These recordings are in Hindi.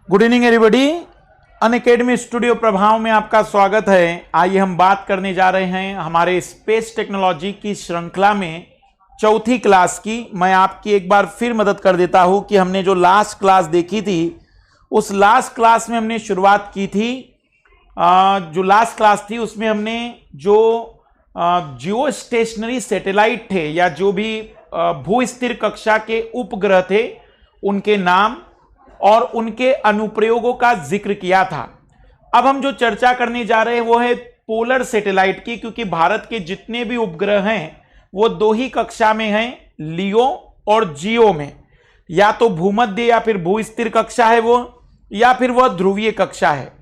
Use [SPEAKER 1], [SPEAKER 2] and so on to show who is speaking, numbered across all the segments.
[SPEAKER 1] Good evening everybody. Unacademy studio प्रभाव में आपका स्वागत है। आइए हम बात करने जा रहे हैं हमारे स्पेस टेक्नोलॉजी की श्रृंखला में चौथी क्लास की। मैं आपकी एक बार फिर मदद कर देता हूं कि हमने जो लास्ट क्लास देखी थी उस लास्ट क्लास में हमने शुरुआत की थी। जो लास्ट क्लास थी उसमें हमने जो जियो स्टेशनरी सैटेलाइट थे या जो भी भू स्थिर कक्षा के उपग्रह थे उनके नाम और उनके अनुप्रयोगों का जिक्र किया था। अब हम जो चर्चा करने जा रहे हैं वो है पोलर सैटेलाइट की, क्योंकि भारत के जितने भी उपग्रह हैं वो दो ही कक्षा में हैं, लियो और जियो में। या तो भूमध्य या फिर भू स्थिर कक्षा है वो, या फिर वह ध्रुवीय कक्षा है।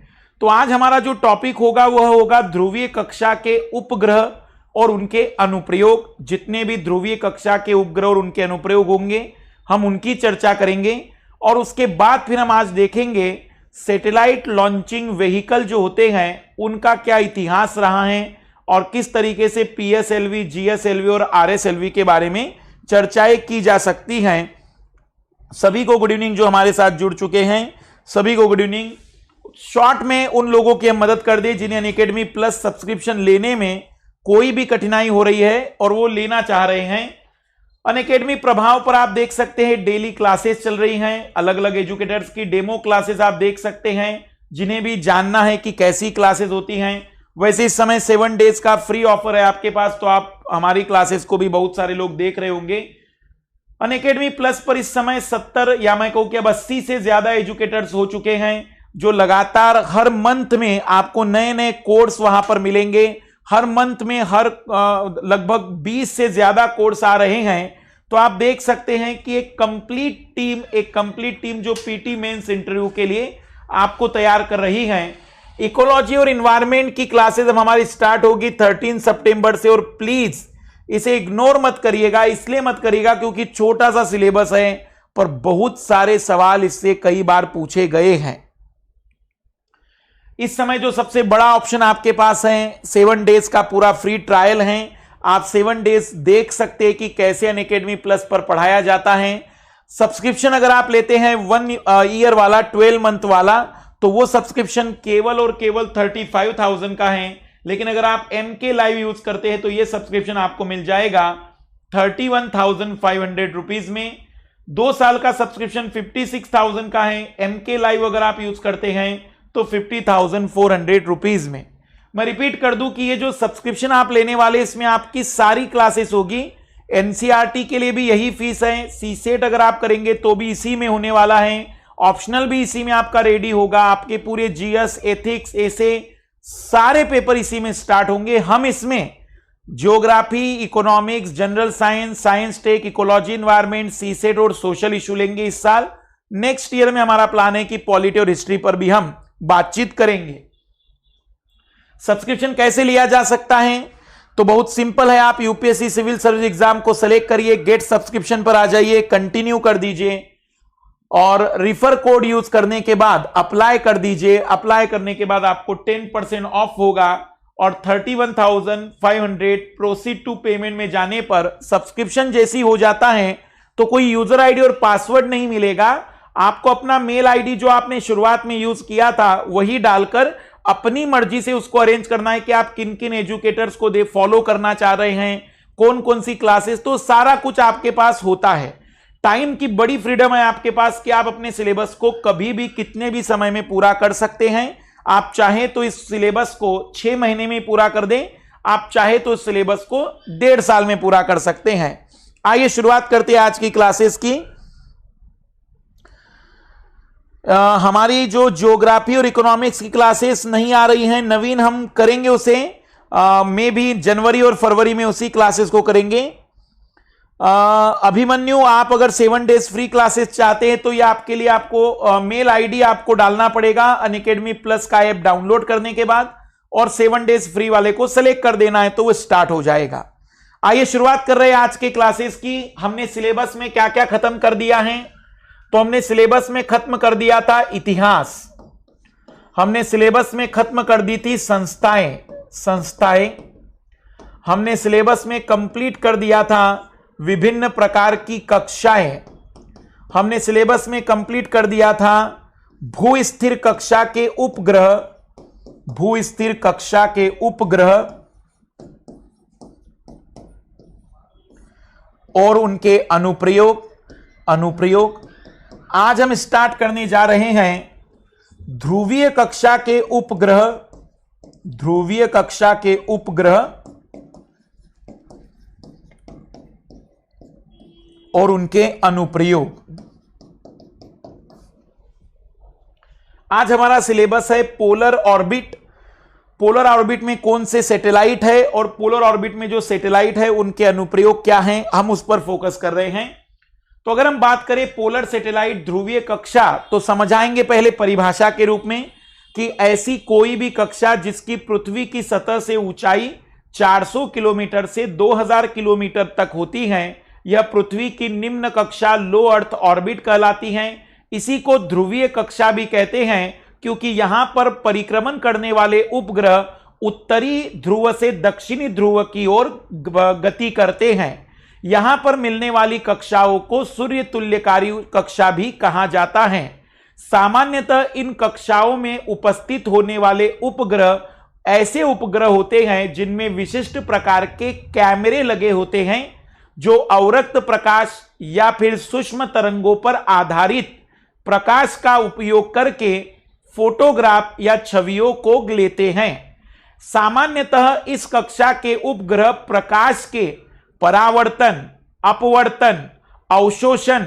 [SPEAKER 1] तो आज हमारा जो टॉपिक होगा वह होगा ध्रुवीय कक्षा के उपग्रह और उनके अनुप्रयोग। जितने भी ध्रुवीय कक्षा के उपग्रह और उनके अनुप्रयोग होंगे हम उनकी चर्चा करेंगे। और उसके बाद फिर हम आज देखेंगे सैटेलाइट लॉन्चिंग व्हीकल जो होते हैं उनका क्या इतिहास रहा है और किस तरीके से पीएसएलवी, जीएसएलवी और आरएसएलवी के बारे में चर्चाएं की जा सकती हैं। सभी को गुड इवनिंग जो हमारे साथ जुड़ चुके हैं, सभी को गुड इवनिंग। शॉर्ट में उन लोगों की हम मदद कर दें जिन्हें अनअकैडमी प्लस सब्सक्रिप्शन लेने में कोई भी कठिनाई हो रही है और वो लेना चाह रहे हैं। अनअकैडमी प्रभाव पर आप देख सकते हैं डेली क्लासेस चल रही हैं, अलग अलग एजुकेटर्स की डेमो क्लासेस आप देख सकते हैं। जिन्हें भी जानना है कि कैसी क्लासेस होती हैं, वैसे इस समय 7 डेज का फ्री ऑफर है आपके पास, तो आप हमारी क्लासेस को भी बहुत सारे लोग देख रहे होंगे। अनअकैडमी प्लस पर इस समय 70 या मैं कहूं कि अब 80 से ज्यादा एजुकेटर्स हो चुके हैं जो लगातार हर मंथ में आपको नए नए कोर्स वहां पर मिलेंगे। हर मंथ में लगभग 20 से ज्यादा कोर्स आ रहे हैं। तो आप देख सकते हैं कि एक कंप्लीट टीम जो पीटी मेंस इंटरव्यू के लिए आपको तैयार कर रही है। इकोलॉजी और एनवायरनमेंट की क्लासेस अब हमारी स्टार्ट होगी 13 सितंबर से। और प्लीज इसे इग्नोर मत करिएगा, इसलिए मत करिएगा क्योंकि छोटा सा सिलेबस है पर बहुत सारे सवाल इससे कई बार पूछे गए हैं। इस समय जो सबसे बड़ा ऑप्शन आपके पास है 7 डेज का पूरा फ्री ट्रायल है। आप 7 डेज देख सकते हैं कि कैसे अनअकैडमी प्लस पर पढ़ाया जाता है। सब्सक्रिप्शन अगर आप लेते हैं 1 ईयर वाला, 12 मंथ वाला, तो वो सब्सक्रिप्शन केवल और केवल 35,000 का है। लेकिन अगर आप MK लाइव यूज करते हैं तो ये सब्सक्रिप्शन आपको मिल जाएगा 31,500 रुपीज में। 2 साल का सब्सक्रिप्शन 56,000 का है। MK लाइव अगर आप यूज करते हैं तो 50,400 रुपीज में। मैं रिपीट कर दूं कि ये जो सब्सक्रिप्शन आप लेने वाले इसमें आपकी सारी क्लासेस होगी। एनसीईआरटी के लिए भी यही फीस है। सीसेट अगर आप करेंगे तो भी इसी में होने वाला है। ऑप्शनल भी इसी में आपका रेडी होगा। आपके पूरे जीएस, एथिक्स, ऐसे सारे पेपर इसी में स्टार्ट होंगे। हम इसमें geography, economics, general science, science tech, ecology, environment, CSAT और सोशल इशू लेंगे इस साल। नेक्स्ट ईयर में हमारा प्लान है कि पॉलिटी और हिस्ट्री पर भी हम बातचीत करेंगे। सब्सक्रिप्शन कैसे लिया जा सकता है? तो बहुत सिंपल है। आप यूपीएससी सिविल सर्विस एग्जाम को सेलेक्ट करिए, गेट सब्सक्रिप्शन पर आ जाइए, कंटिन्यू कर दीजिए और रिफर कोड यूज करने के बाद अप्लाई कर दीजिए। अप्लाई करने के बाद आपको 10% ऑफ होगा और 31,500 प्रोसीड टू पेमेंट में जाने पर सब्सक्रिप्शन जैसी हो जाता है तो कोई यूजर आईडी और पासवर्ड नहीं मिलेगा। आपको अपना मेल आईडी जो आपने शुरुआत में यूज किया था वही डालकर अपनी मर्जी से उसको अरेंज करना है कि आप किन किन एजुकेटर्स को फॉलो करना चाह रहे हैं, कौन कौन सी क्लासेस, तो सारा कुछ आपके पास होता है। टाइम की बड़ी फ्रीडम है आपके पास कि आप अपने सिलेबस को कभी भी कितने भी समय में पूरा कर सकते हैं। आप चाहे तो इस सिलेबस को 6 महीने में पूरा कर दें, आप चाहे तो इस सिलेबस को 1.5 साल में पूरा कर सकते हैं। आइए शुरुआत करते हैं आज की क्लासेस की। हमारी जो ज्योग्राफी और इकोनॉमिक्स की क्लासेस नहीं आ रही हैं, नवीन हम करेंगे उसे मे भी जनवरी और फरवरी में उसी क्लासेस को करेंगे। अभिमन्यु, आप अगर 7 डेज फ्री क्लासेस चाहते हैं तो ये आपके लिए आपको मेल आईडी आपको डालना पड़ेगा अनअकैडमी प्लस का ऐप डाउनलोड करने के बाद और 7 डेज फ्री वाले को सेलेक्ट कर देना है तो वो स्टार्ट हो जाएगा। आइए शुरुआत कर रहे हैं आज के क्लासेस की। हमने सिलेबस में क्या क्या खत्म कर दिया है? तो हमने सिलेबस में खत्म कर दिया था इतिहास, हमने सिलेबस में खत्म कर दी थी संस्थाएं, हमने सिलेबस में कंप्लीट कर दिया था विभिन्न प्रकार की कक्षाएं, हमने सिलेबस में कंप्लीट कर दिया था भूस्थिर कक्षा के उपग्रह, भूस्थिर कक्षा के उपग्रह और उनके अनुप्रयोग। आज हम स्टार्ट करने जा रहे हैं ध्रुवीय कक्षा के उपग्रह, ध्रुवीय कक्षा के उपग्रह और उनके अनुप्रयोग। आज हमारा सिलेबस है पोलर ऑर्बिट। पोलर ऑर्बिट में कौन से सैटेलाइट है और पोलर ऑर्बिट में जो सैटेलाइट है उनके अनुप्रयोग क्या हैं, हम उस पर फोकस कर रहे हैं। तो अगर हम बात करें पोलर सैटेलाइट ध्रुवीय कक्षा, तो समझाएंगे पहले परिभाषा के रूप में कि ऐसी कोई भी कक्षा जिसकी पृथ्वी की सतह से ऊंचाई 400 किलोमीटर से 2000 किलोमीटर तक होती है, यह पृथ्वी की निम्न कक्षा लो अर्थ ऑर्बिट कहलाती है। इसी को ध्रुवीय कक्षा भी कहते हैं क्योंकि यहां पर परिक्रमण करने वाले उपग्रह उत्तरी ध्रुव से दक्षिणी ध्रुव की ओर गति करते हैं। यहां पर मिलने वाली कक्षाओं को सूर्य तुल्यकारी कक्षा भी कहा जाता है। सामान्यतः इन कक्षाओं में उपस्थित होने वाले उपग्रह ऐसे उपग्रह होते हैं जिनमें विशिष्ट प्रकार के कैमरे लगे होते हैं जो अवरक्त प्रकाश या फिर सूक्ष्म तरंगों पर आधारित प्रकाश का उपयोग करके फोटोग्राफ या छवियों को लेते हैं। सामान्यतः इस कक्षा के उपग्रह प्रकाश के परावर्तन, अपवर्तन, अवशोषण,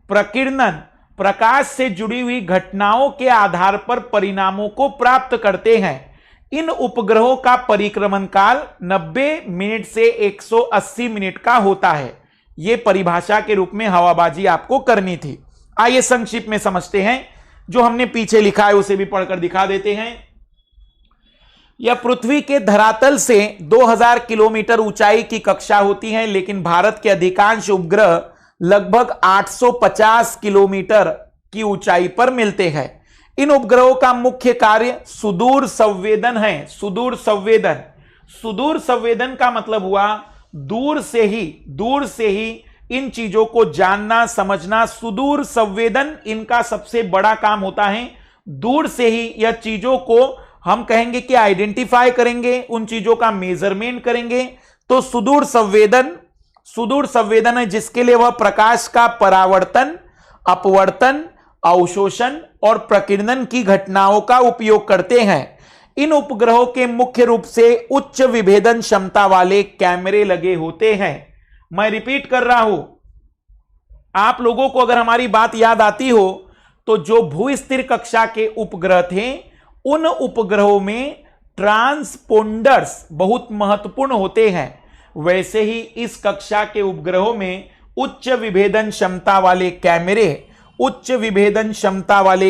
[SPEAKER 1] प्रकीर्णन, प्रकाश से जुड़ी हुई घटनाओं के आधार पर परिणामों को प्राप्त करते हैं। इन उपग्रहों का परिक्रमण काल 90 मिनट से 180 मिनट का होता है। यह परिभाषा के रूप में हवाबाजी आपको करनी थी। आइए संक्षिप्त में समझते हैं, जो हमने पीछे लिखा है उसे भी पढ़कर दिखा देते हैं। यह पृथ्वी के धरातल से 2000 किलोमीटर ऊंचाई की कक्षा होती है, लेकिन भारत के अधिकांश उपग्रह लगभग 850 किलोमीटर की ऊंचाई पर मिलते हैं। इन उपग्रहों का मुख्य कार्य सुदूर संवेदन है। सुदूर संवेदन, सुदूर संवेदन का मतलब हुआ दूर से ही इन चीजों को जानना, समझना। सुदूर संवेदन इनका सबसे बड़ा काम होता है। दूर से ही यह चीजों को हम कहेंगे कि आइडेंटिफाई करेंगे, उन चीजों का मेजरमेंट करेंगे। तो सुदूर संवेदन है जिसके लिए वह प्रकाश का परावर्तन, अपवर्तन, अवशोषण और प्रकीर्णन की घटनाओं का उपयोग करते हैं। इन उपग्रहों के मुख्य रूप से उच्च विभेदन क्षमता वाले कैमरे लगे होते हैं। मैं रिपीट कर रहा हूं, आप लोगों को अगर हमारी बात याद आती हो तो जो भूस्थिर कक्षा के उपग्रह थे उन उपग्रहों में ट्रांसपोंडर्स बहुत महत्वपूर्ण होते हैं। वैसे ही इस कक्षा के उपग्रहों में उच्च विभेदन क्षमता वाले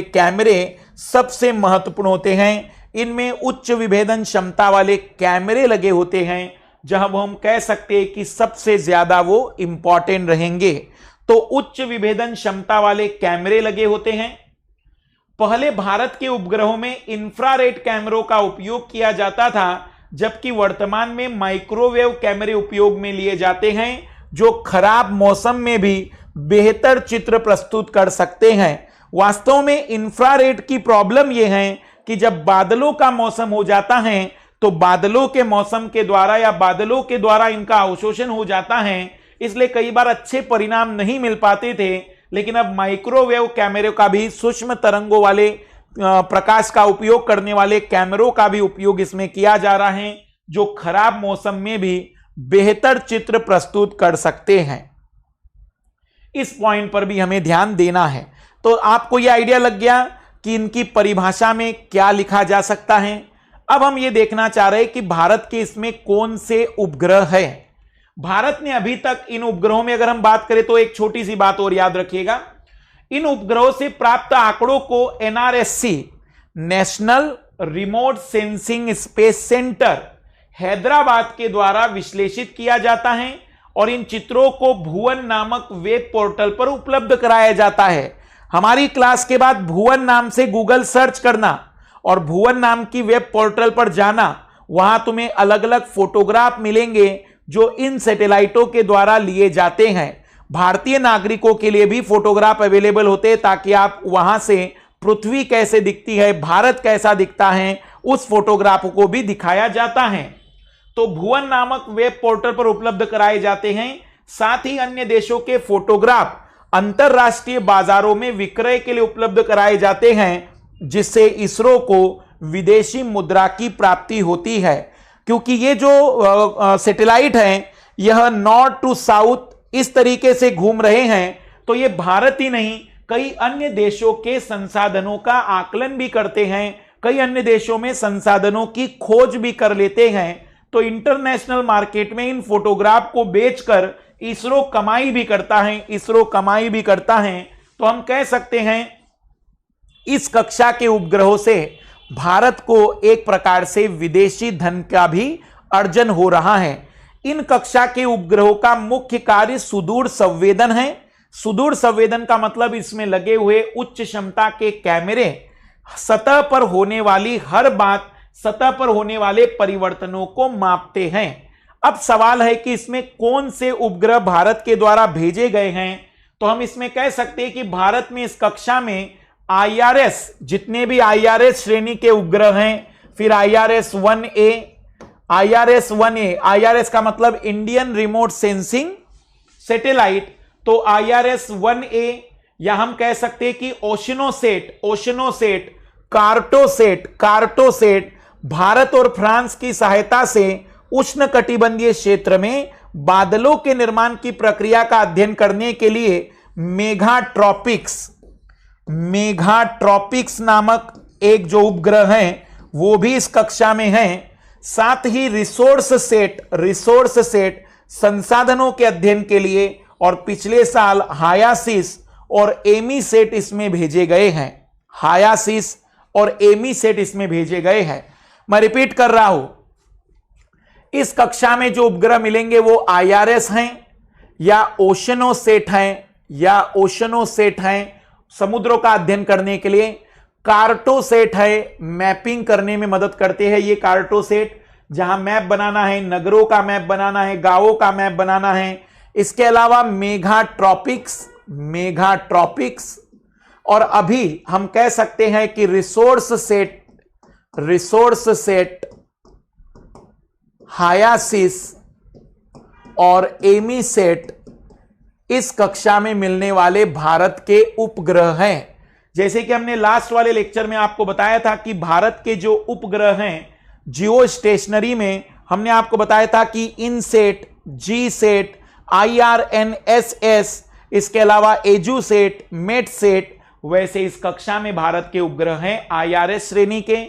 [SPEAKER 1] कैमरे सबसे महत्वपूर्ण होते हैं। इनमें उच्च विभेदन क्षमता वाले कैमरे लगे होते हैं जहां हम कह सकते हैं कि सबसे ज्यादा वो इंपॉर्टेंट रहेंगे। तो उच्च विभेदन क्षमता वाले कैमरे लगे होते हैं। पहले भारत के उपग्रहों में इंफ्रारेड कैमरों का उपयोग किया जाता था, जबकि वर्तमान में माइक्रोवेव कैमरे उपयोग में लिए जाते हैं जो खराब मौसम में भी बेहतर चित्र प्रस्तुत कर सकते हैं। वास्तव में इंफ्रारेड की प्रॉब्लम यह है कि जब बादलों का मौसम हो जाता है तो बादलों के मौसम के द्वारा या बादलों के द्वारा इनका अवशोषण हो जाता है, इसलिए कई बार अच्छे परिणाम नहीं मिल पाते थे। लेकिन अब माइक्रोवेव कैमरे का भी, सूक्ष्म तरंगों वाले प्रकाश का उपयोग करने वाले कैमरों का भी उपयोग इसमें किया जा रहा है, जो खराब मौसम में भी बेहतर चित्र प्रस्तुत कर सकते हैं। इस पॉइंट पर भी हमें ध्यान देना है। तो आपको यह आइडिया लग गया कि इनकी परिभाषा में क्या लिखा जा सकता है। अब हम ये देखना चाह रहे हैं कि भारत के इसमें कौन से उपग्रह है। भारत ने अभी तक इन उपग्रहों में अगर हम बात करें तो एक छोटी सी बात और याद रखिएगा, इन उपग्रहों से प्राप्त आंकड़ों को NRSC, national remote sensing space centre, Hyderabad के द्वारा विश्लेषित किया जाता है और इन चित्रों को भुवन नामक वेब पोर्टल पर उपलब्ध कराया जाता है। हमारी क्लास के बाद भुवन नाम से गूगल सर्च करना और भुवन नाम की वेब पोर्टल पर जाना, वहां तुम्हें अलग अलग फोटोग्राफ मिलेंगे जो इन सैटेलाइटों के द्वारा लिए जाते हैं। भारतीय नागरिकों के लिए भी फोटोग्राफ अवेलेबल होते हैं ताकि आप वहां से पृथ्वी कैसे दिखती है, भारत कैसा दिखता है, उस फोटोग्राफ को भी दिखाया जाता है। तो भुवन नामक वेब पोर्टल पर उपलब्ध कराए जाते हैं। साथ ही अन्य देशों के फोटोग्राफ अंतरराष्ट्रीय बाजारों में विक्रय के लिए उपलब्ध कराए जाते हैं, जिससे इसरो को विदेशी मुद्रा की प्राप्ति होती है। क्योंकि ये जो सैटेलाइट है यह नॉर्थ टू साउथ इस तरीके से घूम रहे हैं, तो ये भारत ही नहीं कई अन्य देशों के संसाधनों का आकलन भी करते हैं, कई अन्य देशों में संसाधनों की खोज भी कर लेते हैं। तो इंटरनेशनल मार्केट में इन फोटोग्राफ को बेचकर इसरो कमाई भी करता है, इसरो कमाई भी करता है। तो हम कह सकते हैं इस कक्षा के उपग्रहों से भारत को एक प्रकार से विदेशी धन का भी अर्जन हो रहा है। इन कक्षा के उपग्रहों का मुख्य कार्य सुदूर संवेदन है। सुदूर संवेदन का मतलब इसमें लगे हुए उच्च क्षमता के कैमरे सतह पर होने वाली हर बात, सतह पर होने वाले परिवर्तनों को मापते हैं। अब सवाल है कि इसमें कौन से उपग्रह भारत के द्वारा भेजे गए हैं। तो हम इसमें कह सकते हैं कि भारत में इस कक्षा में IRS, जितने भी IRS श्रेणी के उपग्रह हैं, फिर IRS 1A, IRS 1A, IRS का मतलब इंडियन रिमोट सेंसिंग सैटेलाइट, तो IRS 1A, या हम कह सकते हैं कि ओशनोसेट, ओशनोसेट, कार्टोसेट, कार्टोसेट भारत और फ्रांस की सहायता से उष्णकटिबंधीय क्षेत्र में बादलों के निर्माण की प्रक्रिया का अध्ययन करने के लिए मेगाट्रॉपिक्स, मेगाट्रॉपिक्स नामक एक जो उपग्रह है वो भी इस कक्षा में है। साथ ही रिसोर्स सेट, रिसोर्स सेट संसाधनों के अध्ययन के लिए, और पिछले साल हायासिस और एमी सेट इसमें भेजे गए हैं, हायासिस और एमी सेट इसमें भेजे गए हैं। मैं रिपीट कर रहा हूं, इस कक्षा में जो उपग्रह मिलेंगे वो IRS हैं या ओशनोसेट हैं, या ओशनोसेट हैं समुद्रों का अध्ययन करने के लिए, कार्टोसेट है मैपिंग करने में मदद करते हैं। ये कार्टोसेट जहां मैप बनाना है, नगरों का मैप बनाना है, गांवों का मैप बनाना है। इसके अलावा मेगाट्रॉपिक्स, मेगाट्रॉपिक्स, और अभी हम कह सकते हैं कि रिसोर्स सेट, रिसोर्स सेट, हायासिस और एमी सेट इस कक्षा में मिलने वाले भारत के उपग्रह हैं। जैसे कि हमने लास्ट वाले लेक्चर में आपको बताया था कि भारत के जो उपग्रह हैं जियो स्टेशनरी में, हमने आपको बताया था कि इनसेट, जीसेट, IRNSS, इसके अलावा एजुसेट, मेटसेट। वैसे इस कक्षा में भारत के उपग्रह हैं IRS श्रेणी के,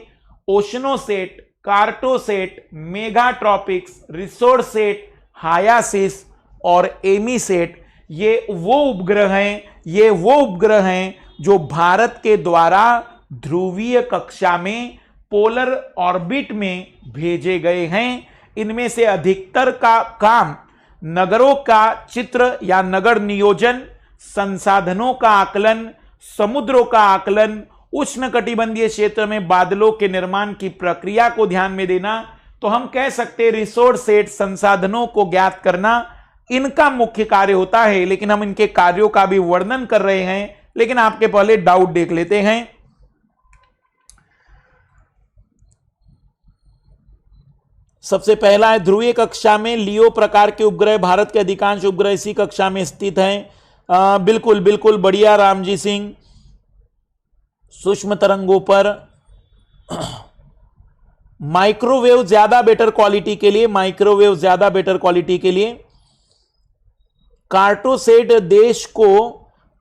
[SPEAKER 1] ओशनोसेट, कार्टोसेट, मेगाट्रॉपिक्स, रिसोर्सेट, हायासिस और एमीसेट। ये वो उपग्रह हैं, ये वो उपग्रह हैं जो भारत के द्वारा ध्रुवीय कक्षा में, पोलर ऑर्बिट में भेजे गए हैं। इनमें से अधिकतर का काम नगरों का चित्र या नगर नियोजन, संसाधनों का आकलन, समुद्रों का आकलन, उष्णकटिबंधीय क्षेत्र में बादलों के निर्माण की प्रक्रिया को ध्यान में देना। तो हम कह सकते हैं रिसोर्स सेट, संसाधनों को ज्ञात करना, इनका मुख्य कार्य होता है। लेकिन हम इनके कार्यों का भी वर्णन कर रहे हैं, लेकिन आपके पहले डाउट देख लेते हैं। सबसे पहला है ध्रुवीय कक्षा में लियो प्रकार के उपग्रह, भारत के अधिकांश उपग्रह इसी कक्षा में स्थित हैं। बिल्कुल बिल्कुल बढ़िया रामजी सिंह। सूक्ष्म तरंगों पर माइक्रोवेव ज्यादा बेटर क्वालिटी के लिए, माइक्रोवेव ज्यादा बेटर क्वालिटी के लिए कार्टोसेट देश को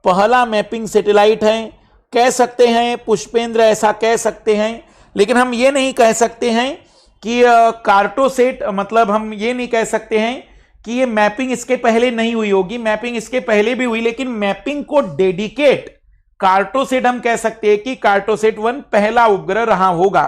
[SPEAKER 1] पहला मैपिंग सैटेलाइट है। कह सकते हैं पुष्पेंद्र, ऐसा कह सकते हैं, लेकिन हम ये नहीं कह सकते हैं कि कार्टोसेट, मतलब हम ये नहीं कह सकते हैं कि ये मैपिंग इसके पहले नहीं हुई होगी। मैपिंग इसके पहले भी हुई, लेकिन मैपिंग को डेडिकेट कार्टोसेट हम कह सकते हैं कि कार्टोसेट 1 पहला उपग्रह रहा होगा।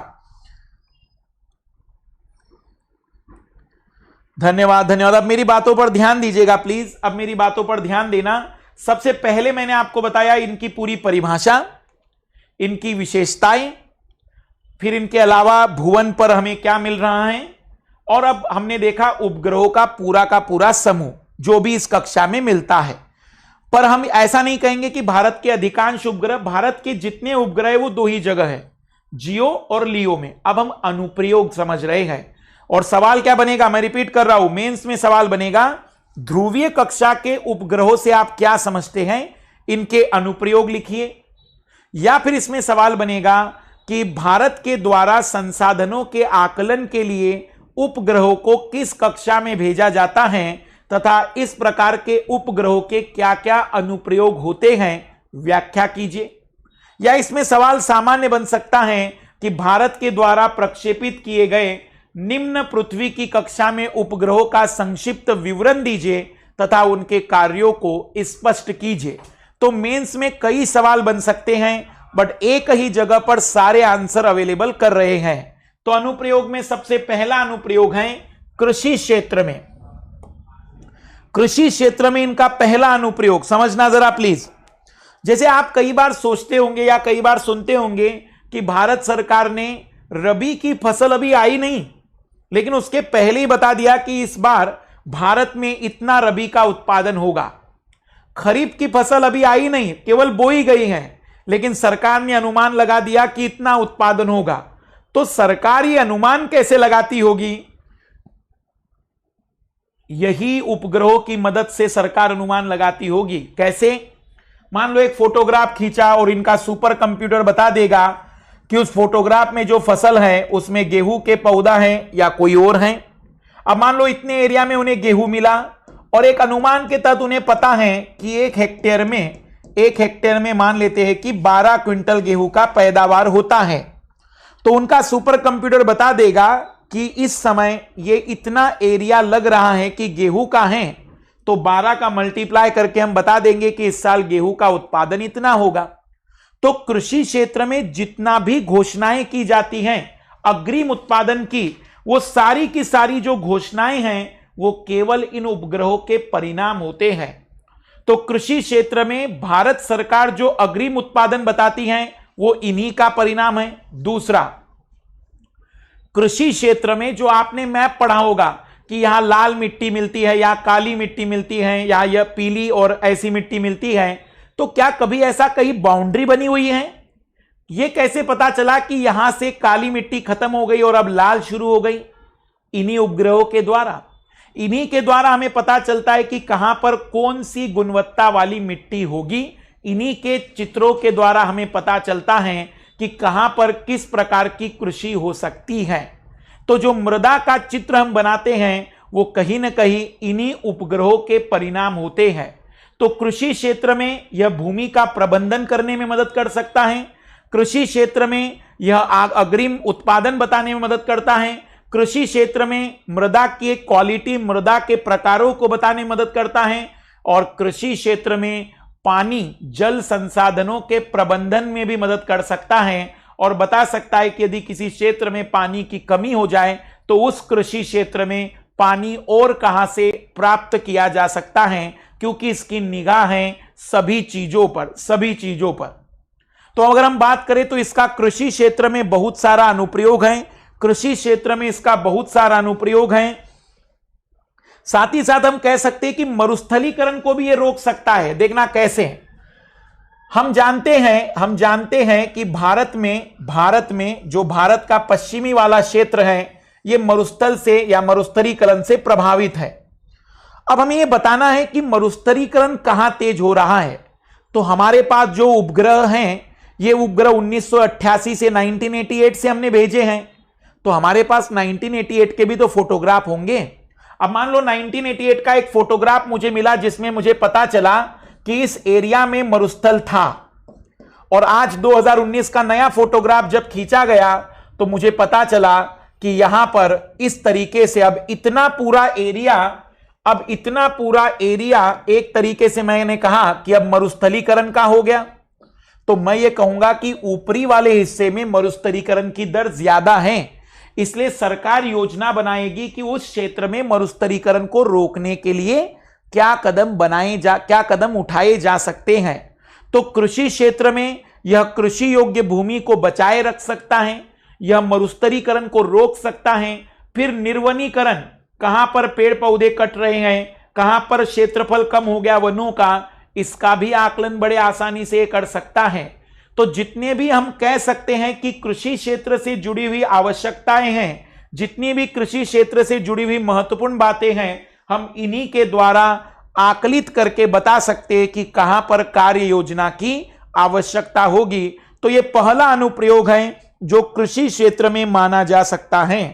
[SPEAKER 1] धन्यवाद धन्यवाद। अब मेरी बातों पर ध्यान दीजिएगा प्लीज, अब मेरी बातों पर ध्यान देना। सबसे पहले मैंने आपको बताया इनकी पूरी परिभाषा, इनकी विशेषताएं, फिर इनके अलावा भुवन पर हमें क्या मिल रहा है, और अब हमने देखा उपग्रहों का पूरा समूह जो भी इस कक्षा में मिलता है। पर हम ऐसा नहीं कहेंगे कि भारत के अधिकांश उपग्रह, भारत के जितने उपग्रह है वो दो ही जगह है, जियो और लियो में। अब हम अनुप्रयोग समझ रहे हैं और सवाल क्या बनेगा, मैं रिपीट कर रहा हूं, मेंस में सवाल बनेगा ध्रुवीय कक्षा के उपग्रहों से आप क्या समझते हैं, इनके अनुप्रयोग लिखिए। या फिर इसमें सवाल बनेगा कि भारत के द्वारा संसाधनों के आकलन के लिए उपग्रहों को किस कक्षा में भेजा जाता है तथा इस प्रकार के उपग्रहों के क्या क्या अनुप्रयोग होते हैं, व्याख्या कीजिए। या इसमें सवाल सामान्य बन सकता है कि भारत के द्वारा प्रक्षेपित किए गए निम्न पृथ्वी की कक्षा में उपग्रहों का संक्षिप्त विवरण दीजिए तथा उनके कार्यों को स्पष्ट कीजिए। तो मेंस में कई सवाल बन सकते हैं, बट एक ही जगह पर सारे आंसर अवेलेबल कर रहे हैं। तो अनुप्रयोग में सबसे पहला अनुप्रयोग है कृषि क्षेत्र में। कृषि क्षेत्र में इनका पहला अनुप्रयोग समझना जरा प्लीज। जैसे आप कई बार सोचते होंगे या कई बार सुनते होंगे कि भारत सरकार ने रबी की फसल अभी आई नहीं, लेकिन उसके पहले ही बता दिया कि इस बार भारत में इतना रबी का उत्पादन होगा। खरीफ की फसल अभी आई नहीं, केवल बोई गई है, लेकिन सरकार ने अनुमान लगा दिया कि इतना उत्पादन होगा। तो सरकार ये अनुमान कैसे लगाती होगी? यही उपग्रहों की मदद से सरकार अनुमान लगाती होगी। कैसे? मान लो एक फोटोग्राफ खींचा और इनका सुपर कंप्यूटर बता देगा कि उस फोटोग्राफ में जो फसल है उसमें गेहूं के पौधा है या कोई और है। अब मान लो इतने एरिया में उन्हें गेहूं मिला और एक अनुमान के तहत उन्हें पता है कि एक हेक्टेयर में मान लेते हैं कि 12 क्विंटल गेहूं का पैदावार होता है। तो उनका सुपर कंप्यूटर बता देगा कि इस समय ये इतना एरिया लग रहा है कि गेहूं का है, तो 12 का मल्टीप्लाई करके हम बता देंगे कि इस साल गेहूं का उत्पादन इतना होगा। तो कृषि क्षेत्र में जितना भी घोषणाएं की जाती हैं अग्रिम उत्पादन की, वो सारी की सारी जो घोषणाएं हैं वो केवल इन उपग्रहों के परिणाम होते हैं। तो कृषि क्षेत्र में भारत सरकार जो अग्रिम उत्पादन बताती है वो इन्हीं का परिणाम है। दूसरा, कृषि क्षेत्र में जो आपने मैप पढ़ा होगा कि यहां लाल मिट्टी मिलती है या काली मिट्टी मिलती है या यह पीली और ऐसी मिट्टी मिलती है, तो क्या कभी ऐसा कहीं बाउंड्री बनी हुई है? यह कैसे पता चला कि यहां से काली मिट्टी खत्म हो गई और अब लाल शुरू हो गई? इन्हीं उपग्रहों के द्वारा। इन्हीं के द्वारा हमें पता चलता है कि कहां पर कौन सी गुणवत्ता वाली मिट्टी होगी। इन्हीं के चित्रों के द्वारा हमें पता चलता है कि कहां पर किस प्रकार की कृषि हो सकती है। तो जो मृदा का चित्र हम बनाते हैं वो कहीं ना कहीं इन्हीं उपग्रहों के परिणाम होते हैं। तो कृषि क्षेत्र में यह भूमि का प्रबंधन करने में मदद कर सकता है। कृषि क्षेत्र में यह अग्रिम उत्पादन बताने में मदद करता है। कृषि क्षेत्र में मृदा की क्वालिटी, मृदा के प्रकारों को बताने में मदद करता है। और कृषि क्षेत्र में पानी, जल संसाधनों के प्रबंधन में भी मदद कर सकता है और बता सकता है कि यदि किसी क्षेत्र में पानी की कमी हो जाए तो उस कृषि क्षेत्र में पानी और कहां से प्राप्त किया जा सकता है, क्योंकि इसकी निगाह है सभी चीजों पर। तो अगर हम बात करें तो इसका कृषि क्षेत्र में बहुत सारा अनुप्रयोग है। कृषि क्षेत्र में इसका बहुत सारा अनुप्रयोग है। साथ ही साथ हम कह सकते हैं कि मरुस्थलीकरण को भी यह रोक सकता है। देखना कैसे? हम जानते हैं कि भारत में जो भारत का पश्चिमी वाला क्षेत्र है यह मरुस्थल से या मरुस्थलीकरण से प्रभावित है। अब हमें यह बताना है कि मरुस्थलीकरण कहां तेज हो रहा है। तो हमारे पास जो उपग्रह हैं ये उपग्रह 1988 से 1988 से हमने भेजे हैं, तो हमारे पास 1988 के भी तो फोटोग्राफ होंगे। अब मान लो 1988 का एक फोटोग्राफ मुझे मिला जिसमें मुझे पता चला कि इस एरिया में मरुस्थल था, और आज 2019 का नया फोटोग्राफ जब खींचा गया तो मुझे पता चला कि यहां पर इस तरीके से अब इतना पूरा एरिया एक तरीके से मैंने कहा कि अब मरुस्थलीकरण का हो गया। तो मैं ये कहूंगा कि ऊपरी वाले हिस्से में मरुस्थलीकरण की दर ज्यादा है, इसलिए सरकार योजना बनाएगी कि उस क्षेत्र में मरुस्थलीकरण को रोकने के लिए क्या कदम उठाए जा सकते हैं। तो कृषि क्षेत्र में यह कृषि योग्य भूमि को बचाए रख सकता है, यह मरुस्थलीकरण को रोक सकता है। फिर निर्वनीकरण, कहां पर पेड़ पौधे कट रहे हैं, कहां पर क्षेत्रफल कम हो गया वनों का, इसका भी आकलन बड़े आसानी से कर सकता है। तो जितने भी हम कह सकते हैं कि कृषि क्षेत्र से जुड़ी हुई आवश्यकताएं हैं, जितनी भी कृषि क्षेत्र से जुड़ी हुई महत्वपूर्ण बातें हैं, हम इन्हीं के द्वारा आकलित करके बता सकते हैं कि कहां पर कार्य योजना की आवश्यकता होगी। तो यह पहला अनुप्रयोग है जो कृषि क्षेत्र में माना जा सकता है।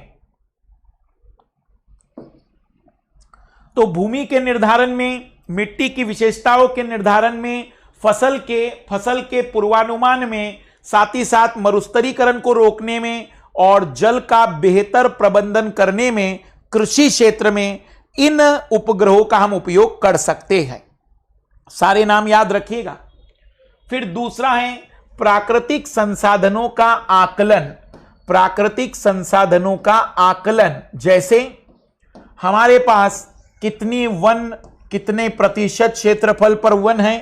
[SPEAKER 1] तो भूमि के निर्धारण में, मिट्टी की विशेषताओं के निर्धारण में, फसल के पूर्वानुमान में, साथ ही साथ मरुस्थलीकरण को रोकने में और जल का बेहतर प्रबंधन करने में कृषि क्षेत्र में इन उपग्रहों का हम उपयोग कर सकते हैं। सारे नाम याद रखिएगा। फिर दूसरा है प्राकृतिक संसाधनों का आकलन। प्राकृतिक संसाधनों का आकलन, जैसे हमारे पास कितने प्रतिशत क्षेत्रफल पर वन है।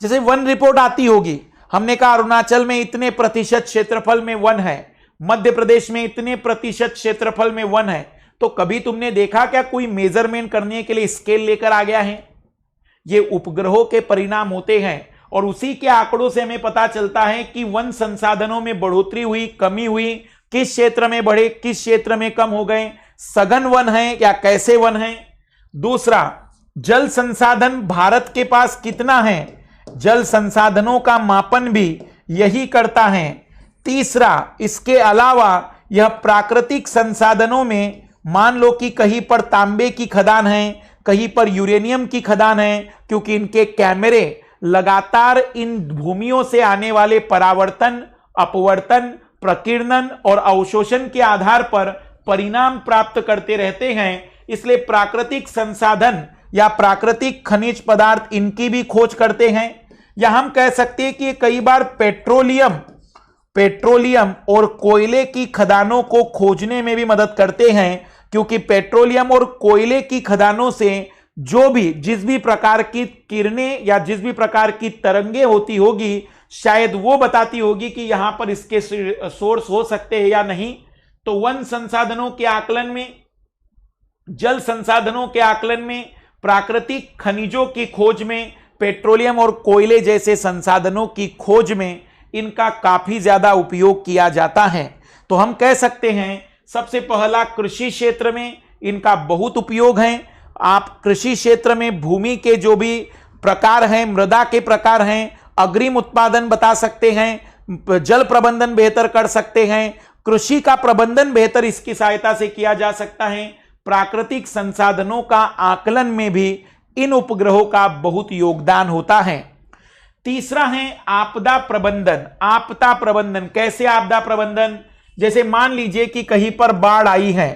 [SPEAKER 1] जैसे वन रिपोर्ट आती होगी, हमने कहा अरुणाचल में इतने प्रतिशत क्षेत्रफल में वन है, मध्य प्रदेश में इतने प्रतिशत क्षेत्रफल में वन है। तो कभी तुमने देखा क्या कोई मेजरमेंट करने के लिए स्केल लेकर आ गया है? ये उपग्रहों के परिणाम होते हैं और उसी के आंकड़ों से हमें पता चलता है कि वन संसाधनों में बढ़ोतरी हुई, कमी हुई, किस क्षेत्र में बढ़े, किस क्षेत्र में कम हो गए, सघन वन है या कैसे वन है। दूसरा, जल संसाधन भारत के पास कितना है, जल संसाधनों का मापन भी यही करता है। तीसरा, इसके अलावा यह प्राकृतिक संसाधनों में मान लो कि कहीं पर तांबे की खदान है, कहीं पर यूरेनियम की खदान है, क्योंकि इनके कैमरे लगातार इन भूमियों से आने वाले परावर्तन, अपवर्तन, प्रकीर्णन और अवशोषण के आधार पर परिणाम प्राप्त करते रहते हैं। इसलिए प्राकृतिक संसाधन या प्राकृतिक खनिज पदार्थ इनकी भी खोज करते हैं। या हम कह सकते हैं कि कई बार पेट्रोलियम और कोयले की खदानों को खोजने में भी मदद करते हैं, क्योंकि पेट्रोलियम और कोयले की खदानों से जिस भी प्रकार की किरणें या जिस भी प्रकार की तरंगे होती होगी, शायद वो बताती होगी कि यहां पर इसके सोर्स हो सकते हैं या नहीं। तो वन संसाधनों के आकलन में, जल संसाधनों के आकलन में, प्राकृतिक खनिजों की खोज में, पेट्रोलियम और कोयले जैसे संसाधनों की खोज में इनका काफी ज्यादा उपयोग किया जाता है। तो हम कह सकते हैं सबसे पहला कृषि क्षेत्र में इनका बहुत उपयोग है। आप कृषि क्षेत्र में भूमि के जो भी प्रकार हैं, मृदा के प्रकार हैं, अग्रिम उत्पादन बता सकते हैं, जल प्रबंधन बेहतर कर सकते हैं, कृषि का प्रबंधन बेहतर इसकी सहायता से किया जा सकता है। प्राकृतिक संसाधनों का आकलन में भी इन उपग्रहों का बहुत योगदान होता है। तीसरा है आपदा प्रबंधन। आपदा प्रबंधन कैसे? आपदा प्रबंधन जैसे मान लीजिए कि कहीं पर बाढ़ आई है।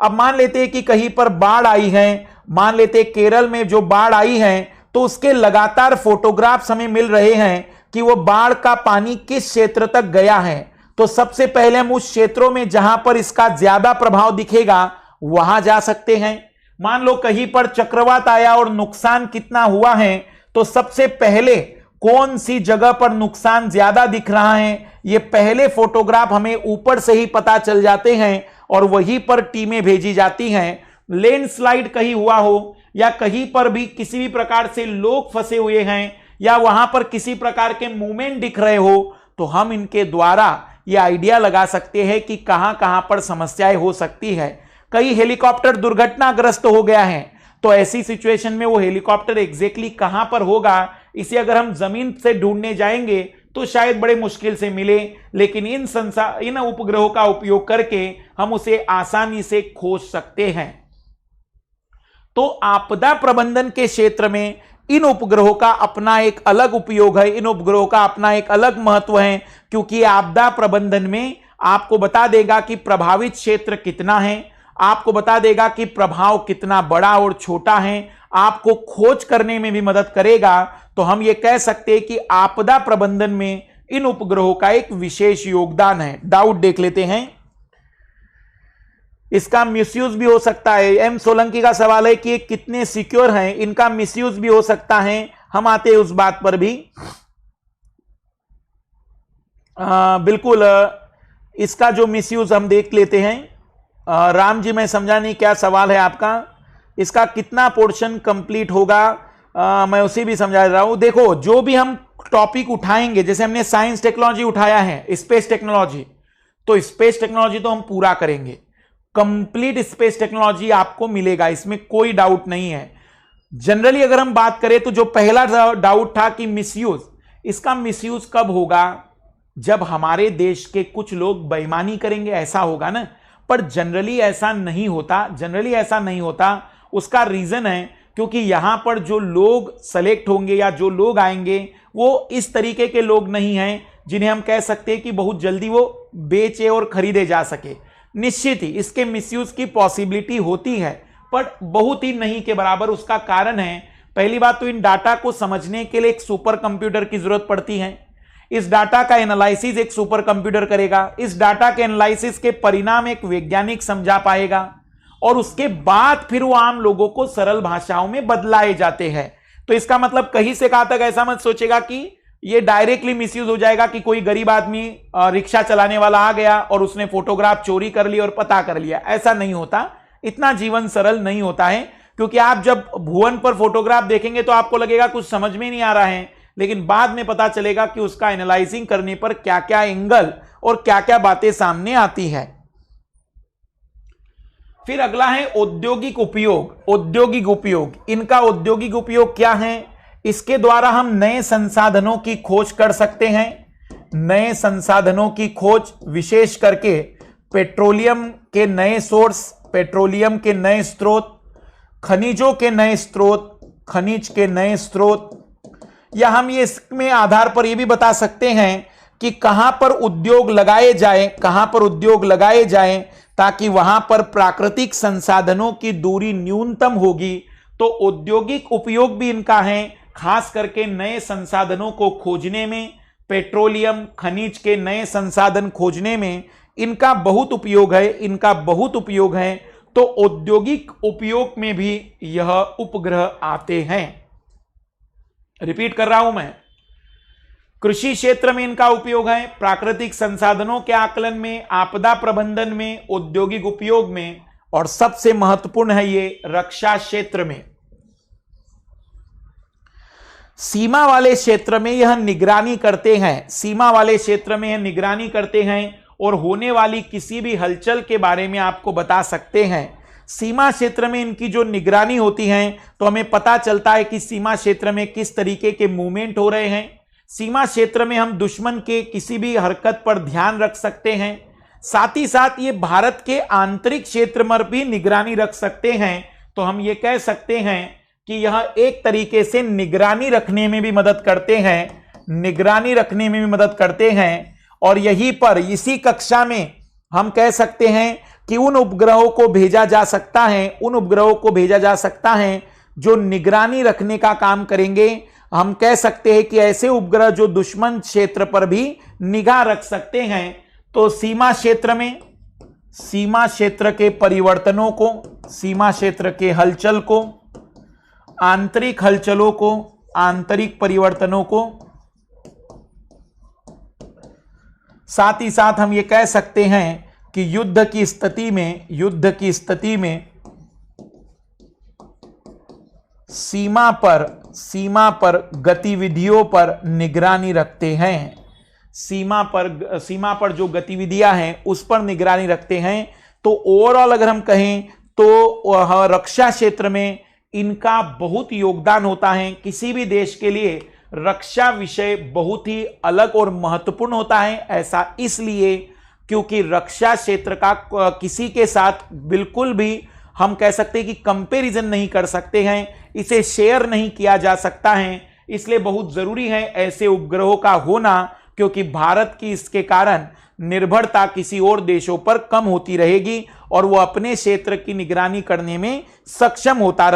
[SPEAKER 1] अब मान लेते हैं कि कहीं पर बाढ़ आई है, मान लेते हैं केरल में जो बाढ़ आई है, तो उसके लगातार फोटोग्राफ्स हमें मिल रहे हैं कि वो बाढ़ का पानी किस क्षेत्र तक गया है। तो सबसे पहले हम उस क्षेत्रों में जहां पर इसका ज्यादा प्रभाव दिखेगा वहां जा सकते हैं। मान लो कहीं पर चक्रवात आया और नुकसान कितना हुआ है, तो सबसे पहले कौन सी जगह पर नुकसान ज्यादा दिख रहा है, ये पहले फोटोग्राफ हमें ऊपर से ही पता चल जाते हैं और वहीं पर टीमें भेजी जाती हैं। लैंडस्लाइड कहीं हुआ हो या कहीं पर भी किसी भी प्रकार से लोग फंसे हुए हैं या वहां पर किसी प्रकार के मूवमेंट दिख रहे हो, तो हम इनके द्वारा ये आइडिया लगा सकते हैं कि कहां कहां पर समस्याएं हो सकती है। कई हेलीकॉप्टर दुर्घटनाग्रस्त हो गया है, तो ऐसी सिचुएशन में वो हेलीकॉप्टर एग्जैक्टली कहां पर होगा, इसे अगर हम जमीन से ढूंढने जाएंगे तो शायद बड़े मुश्किल से मिले, लेकिन इन उपग्रहों का उपयोग करके हम उसे आसानी से खोज सकते हैं। तो आपदा प्रबंधन के क्षेत्र में इन उपग्रहों का अपना एक अलग उपयोग है, इन उपग्रहों का अपना एक अलग महत्व है, क्योंकि आपदा प्रबंधन में आपको बता देगा कि प्रभावित क्षेत्र कितना है, आपको बता देगा कि प्रभाव कितना बड़ा और छोटा है, आपको खोज करने में भी मदद करेगा। तो हम ये कह सकते हैं कि आपदा प्रबंधन में इन उपग्रहों का एक विशेष योगदान है। डाउट देख लेते हैं, इसका मिसयूज भी हो सकता है। एम सोलंकी का सवाल है कि ये कितने सिक्योर हैं, इनका मिसयूज भी हो सकता है। हम आते हैं उस बात पर भी। बिल्कुल, इसका जो मिसयूज हम देख लेते हैं। राम जी, मैं समझा नहीं क्या सवाल है आपका। इसका कितना पोर्शन कंप्लीट होगा? मैं उसी भी समझा रहा हूं। देखो, जो भी हम टॉपिक उठाएंगे, जैसे हमने साइंस टेक्नोलॉजी उठाया है, स्पेस टेक्नोलॉजी, तो स्पेस टेक्नोलॉजी तो हम पूरा करेंगे, कंप्लीट स्पेस टेक्नोलॉजी आपको मिलेगा, इसमें कोई डाउट नहीं है। जनरली अगर हम बात करें तो जो पहला डाउट था कि मिसयूज, इसका मिसयूज कब होगा? जब हमारे देश के कुछ लोग बेईमानी करेंगे, ऐसा होगा ना। पर जनरली ऐसा नहीं होता, जनरली ऐसा नहीं होता। उसका रीजन है क्योंकि यहां पर जो लोग सेलेक्ट होंगे या जो लोग आएंगे वो इस तरीके के लोग नहीं हैं जिन्हें हम कह सकते हैं कि बहुत जल्दी वो बेचे और खरीदे जा सके। निश्चित ही इसके मिसयूज की पॉसिबिलिटी होती है, पर बहुत ही नहीं के बराबर। उसका कारण है, पहली बात तो इन डाटा को समझने के लिए एक सुपर कंप्यूटर की जरूरत पड़ती है। इस डाटा का एनालिसिस एक सुपर कंप्यूटर करेगा, इस डाटा के एनालिसिस के परिणाम एक वैज्ञानिक समझा पाएगा, और उसके बाद फिर वो आम लोगों को सरल भाषाओं में बदलाए जाते हैं। तो इसका मतलब कहीं से कहां तक ऐसा मत सोचेगा कि ये डायरेक्टली मिसयूज हो जाएगा कि कोई गरीब आदमी रिक्शा चलाने वाला आ गया और उसने फोटोग्राफ चोरी कर ली और पता कर लिया। ऐसा नहीं होता, इतना जीवन सरल नहीं होता है। क्योंकि आप जब भुवन पर फोटोग्राफ देखेंगे तो आपको लगेगा कुछ समझ में नहीं आ रहा है, लेकिन बाद में पता चलेगा कि उसका एनालाइजिंग करने पर क्या क्या एंगल और क्या क्या बातें सामने आती है। फिर अगला है औद्योगिक उपयोग। औद्योगिक उपयोग, इनका औद्योगिक उपयोग क्या है? इसके द्वारा हम नए संसाधनों की खोज कर सकते हैं। नए संसाधनों की खोज, विशेष करके पेट्रोलियम के नए सोर्स, पेट्रोलियम के नए स्रोत, खनिजों के नए स्रोत, खनिज के नए स्रोत, या हम ये इसमें आधार पर यह भी बता सकते हैं कि कहां पर उद्योग लगाए जाएं, कहां पर उद्योग लगाए जाएं ताकि वहां पर प्राकृतिक संसाधनों की दूरी न्यूनतम होगी। तो औद्योगिक उपयोग भी इनका है, खास करके नए संसाधनों को खोजने में, पेट्रोलियम खनिज के नए संसाधन खोजने में इनका बहुत उपयोग है, इनका बहुत उपयोग है। तो औद्योगिक उपयोग में भी यह उपग्रह आते हैं। रिपीट कर रहा हूं मैं, कृषि क्षेत्र में इनका उपयोग है, प्राकृतिक संसाधनों के आकलन में, आपदा प्रबंधन में, औद्योगिक उपयोग में, और सबसे महत्वपूर्ण है ये रक्षा क्षेत्र में। सीमा वाले क्षेत्र में यह निगरानी करते हैं, सीमा वाले क्षेत्र में यह निगरानी करते हैं और होने वाली किसी भी हलचल के बारे में आपको बता सकते हैं। सीमा क्षेत्र में इनकी जो निगरानी होती है तो हमें पता चलता है कि सीमा क्षेत्र में किस तरीके के मूवमेंट हो रहे हैं। सीमा क्षेत्र में हम दुश्मन के किसी भी हरकत पर ध्यान रख सकते हैं। साथ ही साथ ये भारत के आंतरिक क्षेत्र में भी निगरानी रख सकते हैं। तो हम ये कह सकते हैं कि यह एक तरीके से निगरानी रखने में भी मदद करते हैं, निगरानी रखने में भी मदद करते हैं। और यहीं पर इसी कक्षा में हम कह सकते हैं कि उन उपग्रहों को भेजा जा सकता है, उन उपग्रहों को भेजा जा सकता है जो निगरानी रखने का काम करेंगे। हम कह सकते हैं कि ऐसे उपग्रह जो दुश्मन क्षेत्र पर भी निगाह रख सकते हैं। तो सीमा क्षेत्र में, सीमा क्षेत्र के परिवर्तनों को, सीमा क्षेत्र के हलचल को, आंतरिक हलचलों को, आंतरिक परिवर्तनों को, साथ ही साथ हम ये कह सकते हैं कि युद्ध की स्थिति में, युद्ध की स्थिति में सीमा पर गतिविधियों पर निगरानी रखते हैं। सीमा पर जो गतिविधियां हैं उस पर निगरानी रखते हैं। तो ओवरऑल अगर हम कहें तो रक्षा क्षेत्र में इनका बहुत योगदान होता है। किसी भी देश के लिए रक्षा विषय बहुत ही अलग और महत्वपूर्ण होता है। ऐसा इसलिए क्योंकि रक्षा क्षेत्र का किसी के साथ बिल्कुल भी हम कह सकते हैं कि कंपैरिजन नहीं कर सकते हैं, इसे शेयर नहीं किया जा सकता है। इसलिए बहुत जरूरी है ऐसे उपग्रहों का होना, क्योंकि भारत की इसके कारण निर्भरता किसी और देशों पर कम होती रहेगी और वो अपने क्षेत्र की निगरानी करने में सक्षम होता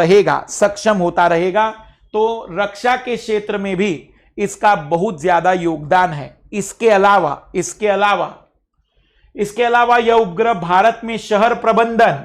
[SPEAKER 1] रहेगा। तो रक्षा के क्षेत्र में भी इसका बहुत ज्यादा योगदान है। इसके अलावा यह उपग्रह भारत में शहर प्रबंधन,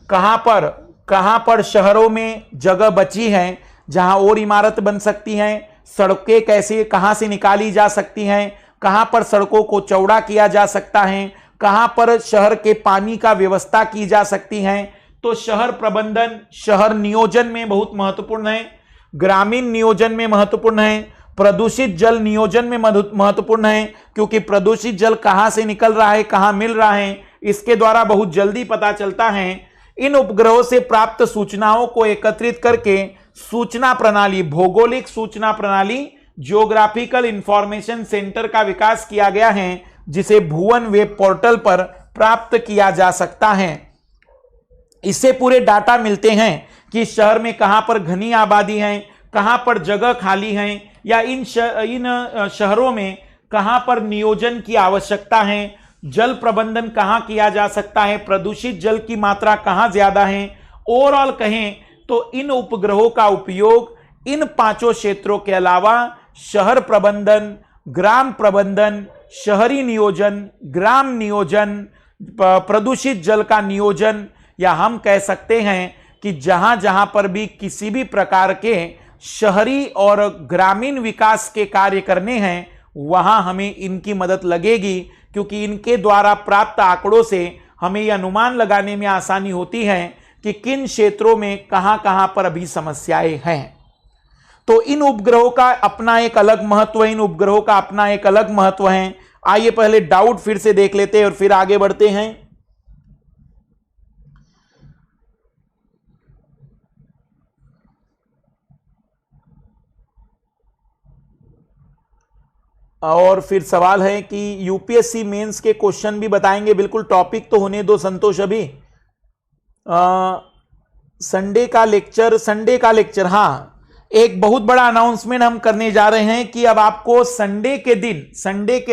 [SPEAKER 1] कहां पर शहरों में जगह बची है जहां और इमारत बन सकती हैं, सड़कें कहां से निकाली जा सकती हैं, कहां पर सड़कों को चौड़ा किया जा सकता है, कहां पर शहर के पानी का व्यवस्था की जा सकती है। तो शहर प्रबंधन, शहर नियोजन में बहुत महत्वपूर्ण है। ग्रामीण नियोजन में महत्वपूर्ण है, प्रदूषित जल नियोजन में महत्वपूर्ण है, क्योंकि प्रदूषित जल कहां से निकल रहा है, कहां मिल रहा है, इसके द्वारा बहुत जल्दी पता चलता है। इन उपग्रहों से प्राप्त सूचनाओं को एकत्रित करके सूचना प्रणाली, भौगोलिक सूचना प्रणाली, जियोग्राफिकल इंफॉर्मेशन सेंटर का विकास किया गया है, जिसे भुवन वेब पोर्टल पर प्राप्त किया जा सकता है। इससे पूरे डाटा मिलते हैं कि शहर में कहां पर घनी आबादी है, कहां पर जगह खाली है, या इन शहरों में कहां पर नियोजन की आवश्यकता है, जल प्रबंधन कहां किया जा सकता है, प्रदूषित जल की मात्रा कहां ज्यादा है। ओवरऑल कहें तो इन उपग्रहों का उपयोग इन 5 क्षेत्रों के अलावा शहर प्रबंधन, ग्राम प्रबंधन, शहरी नियोजन, ग्राम नियोजन, प्रदूषित जल का नियोजन, या हम कह सकते हैं कि जहां जहां पर भी किसी भी प्रकार के शहरी और ग्रामीण विकास के कार्य करने हैं, वहां हमें इनकी मदद लगेगी, क्योंकि इनके द्वारा प्राप्त आंकड़ों से हमें यह अनुमान लगाने में आसानी होती है कि किन क्षेत्रों में कहां कहां पर अभी समस्याएं हैं। तो इन उपग्रहों का अपना एक अलग महत्व है, इन उपग्रहों का अपना एक अलग महत्व है। आइए पहले डाउट फिर से देख लेते हैं और फिर आगे बढ़ते हैं। और फिर सवाल है कि यूपीएससी मेंस के क्वेश्चन भी बताएंगे। बिल्कुल, टॉपिक तो होने दो संतोष अभी। संडे का लेक्चर, हाँ, एक बहुत बड़ा अनाउंसमेंट हम करने जा रहे हैं कि अब आपको संडे के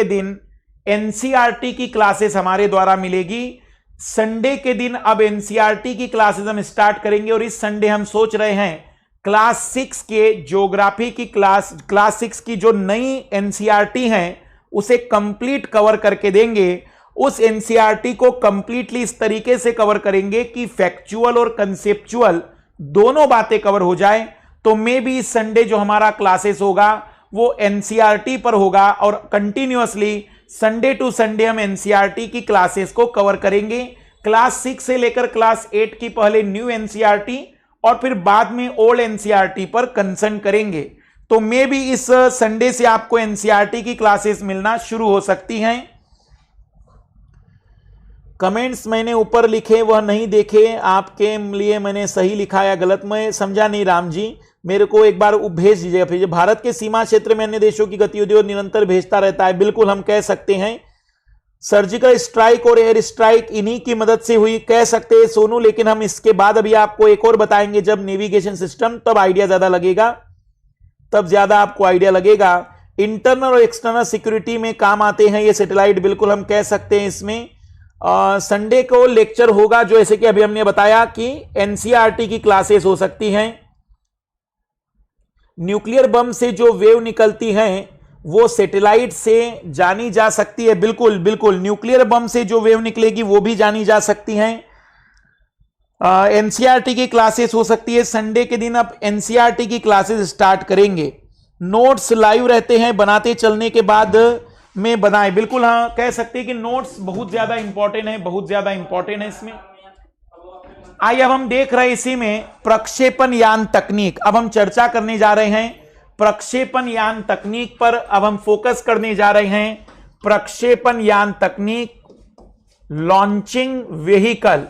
[SPEAKER 1] दिन एनसीईआरटी की क्लासेस हमारे द्वारा मिलेगी। संडे के दिन अब एनसीईआरटी की क्लासेस हम स्टार्ट करेंगे, और इस संडे हम सोच रहे हैं क्लास 6 के ज्योग्राफी की क्लास 6 की जो नई एनसीईआरटी है उसे कंप्लीट कवर करके देंगे। उस एनसीईआरटी को कंप्लीटली इस तरीके से कवर करेंगे कि फैक्चुअल और कंसेप्चुअल दोनों बातें कवर हो जाए। तो मे बी इस संडे जो हमारा क्लासेस होगा वो एनसीईआरटी पर होगा, और कंटिन्यूअसली संडे टू संडे हम एनसीईआरटी की क्लासेस को कवर करेंगे। क्लास 6 से लेकर क्लास 8 की पहले न्यू एनसीईआरटी और फिर बाद में ओल्ड एनसीईआरटी पर कंसर्न करेंगे। तो मे बी इस संडे से आपको एनसीईआरटी की क्लासेस मिलना शुरू हो सकती हैं। कमेंट्स मैंने ऊपर लिखे वह नहीं देखे, आपके लिए मैंने सही लिखा या गलत मैं समझा नहीं। राम जी, मेरे को एक बार भेज दीजिएगा फिर। भारत के सीमा क्षेत्र में अन्य देशों की गतिविधियों निरंतर भेजता रहता है। बिल्कुल, हम कह सकते हैं सर्जिकल स्ट्राइक और एयर स्ट्राइक इन्हीं की मदद से हुई, कह सकते हैं सोनू। लेकिन हम इसके बाद अभी आपको एक और बताएंगे जब नेविगेशन सिस्टम, तब आइडिया ज्यादा लगेगा, तब ज्यादा आपको आइडिया लगेगा। इंटरनल और एक्सटर्नल सिक्योरिटी में काम आते हैं ये सैटेलाइट, बिल्कुल हम कह सकते हैं। इसमें संडे को लेक्चर होगा, जो जैसे कि अभी हमने बताया कि एनसीईआरटी की क्लासेस हो सकती हैं। न्यूक्लियर बम से जो वेव निकलती हैं वो सैटेलाइट से जानी जा सकती है। बिल्कुल बिल्कुल, न्यूक्लियर बम से जो वेव निकलेगी वो भी जानी जा सकती हैं। एनसीईआरटी की क्लासेस हो सकती है। संडे के दिन आप एनसीईआरटी की क्लासेस स्टार्ट करेंगे। नोट्स लाइव रहते हैं, बनाते चलने के बाद में बनाए। बिल्कुल, हाँ, कह सकते हैं कि नोट्स बहुत ज्यादा इंपॉर्टेंट है, बहुत ज्यादा इंपॉर्टेंट है इसमें। आइए अब हम देख रहे हैं इसी में प्रक्षेपण यान तकनीक। अब हम चर्चा करने जा रहे हैं प्रक्षेपण यान तकनीक पर। अब हम फोकस करने जा रहे हैं प्रक्षेपण यान तकनीक, लॉन्चिंग व्हीकल,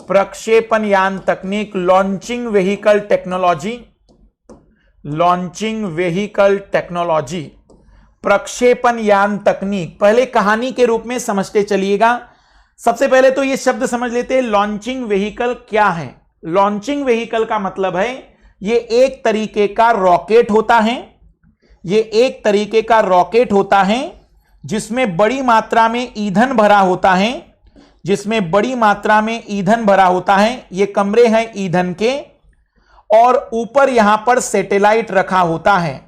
[SPEAKER 1] प्रक्षेपण यान तकनीक, launching vehicle technology, launching vehicle technology, प्रक्षेपण यान तकनीक। पहले कहानी के रूप में समझते चलिएगा। सबसे पहले तो यह शब्द समझ लेते हैं, लॉन्चिंग व्हीकल क्या है। लॉन्चिंग व्हीकल का मतलब है ये एक तरीके का रॉकेट होता है, ये एक तरीके का रॉकेट होता है जिसमें बड़ी मात्रा में ईंधन भरा होता है, जिसमें बड़ी मात्रा में ईंधन भरा होता है। ये कमरे हैं ईंधन के, और ऊपर यहां पर सैटेलाइट रखा होता है,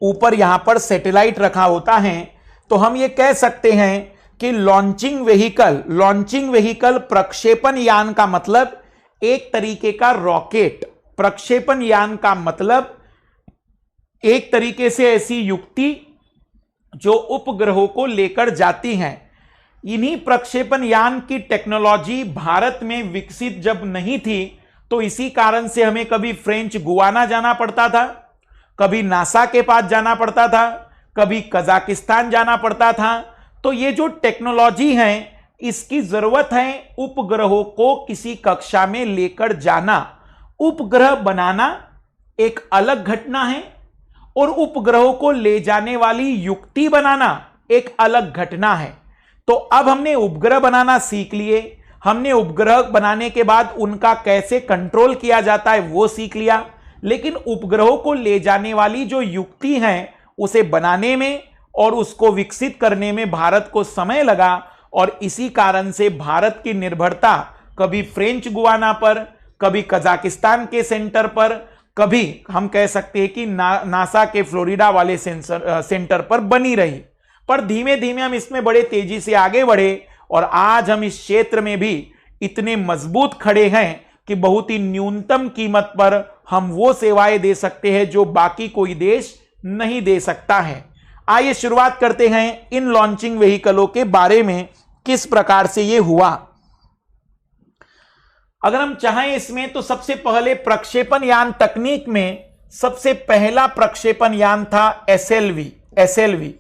[SPEAKER 1] ऊपर यहां पर सैटेलाइट रखा होता है। तो हम ये कह सकते हैं कि लॉन्चिंग व्हीकल प्रक्षेपण यान का मतलब एक तरीके का रॉकेट। प्रक्षेपण यान का मतलब एक तरीके से ऐसी युक्ति जो उपग्रहों को लेकर जाती हैं। इन्हीं प्रक्षेपण यान की टेक्नोलॉजी भारत में विकसित जब नहीं थी तो इसी कारण से हमें कभी फ्रेंच गुयाना जाना पड़ता था, कभी नासा के पास जाना पड़ता था, कभी कजाकिस्तान जाना पड़ता था। तो ये जो टेक्नोलॉजी है इसकी जरूरत है उपग्रहों को किसी कक्षा में लेकर जाना। उपग्रह बनाना एक अलग घटना है और उपग्रहों को ले जाने वाली युक्ति बनाना एक अलग घटना है। तो अब हमने उपग्रह बनाना सीख लिए, हमने उपग्रह बनाने के बाद उनका कैसे कंट्रोल किया जाता है वो सीख लिया, लेकिन उपग्रहों को ले जाने वाली जो युक्ति है उसे बनाने में और उसको विकसित करने में भारत को समय लगा। और इसी कारण से भारत की निर्भरता कभी फ्रेंच गुयाना पर, कभी कजाकिस्तान के सेंटर पर, कभी हम कह सकते हैं कि नासा के फ्लोरिडा वाले सेंटर पर बनी रही। पर धीमे धीमे हम इसमें बड़े तेजी से आगे बढ़े और आज हम इस क्षेत्र में भी इतने मजबूत खड़े हैं कि बहुत ही न्यूनतम कीमत पर हम वो सेवाएं दे सकते हैं जो बाकी कोई देश नहीं दे सकता है। आइए शुरुआत करते हैं इन लॉन्चिंग व्हीकलों के बारे में, किस प्रकार से ये हुआ। अगर हम चाहें इसमें तो सबसे पहले प्रक्षेपण यान तकनीक में सबसे पहला प्रक्षेपण यान था एसएलवी,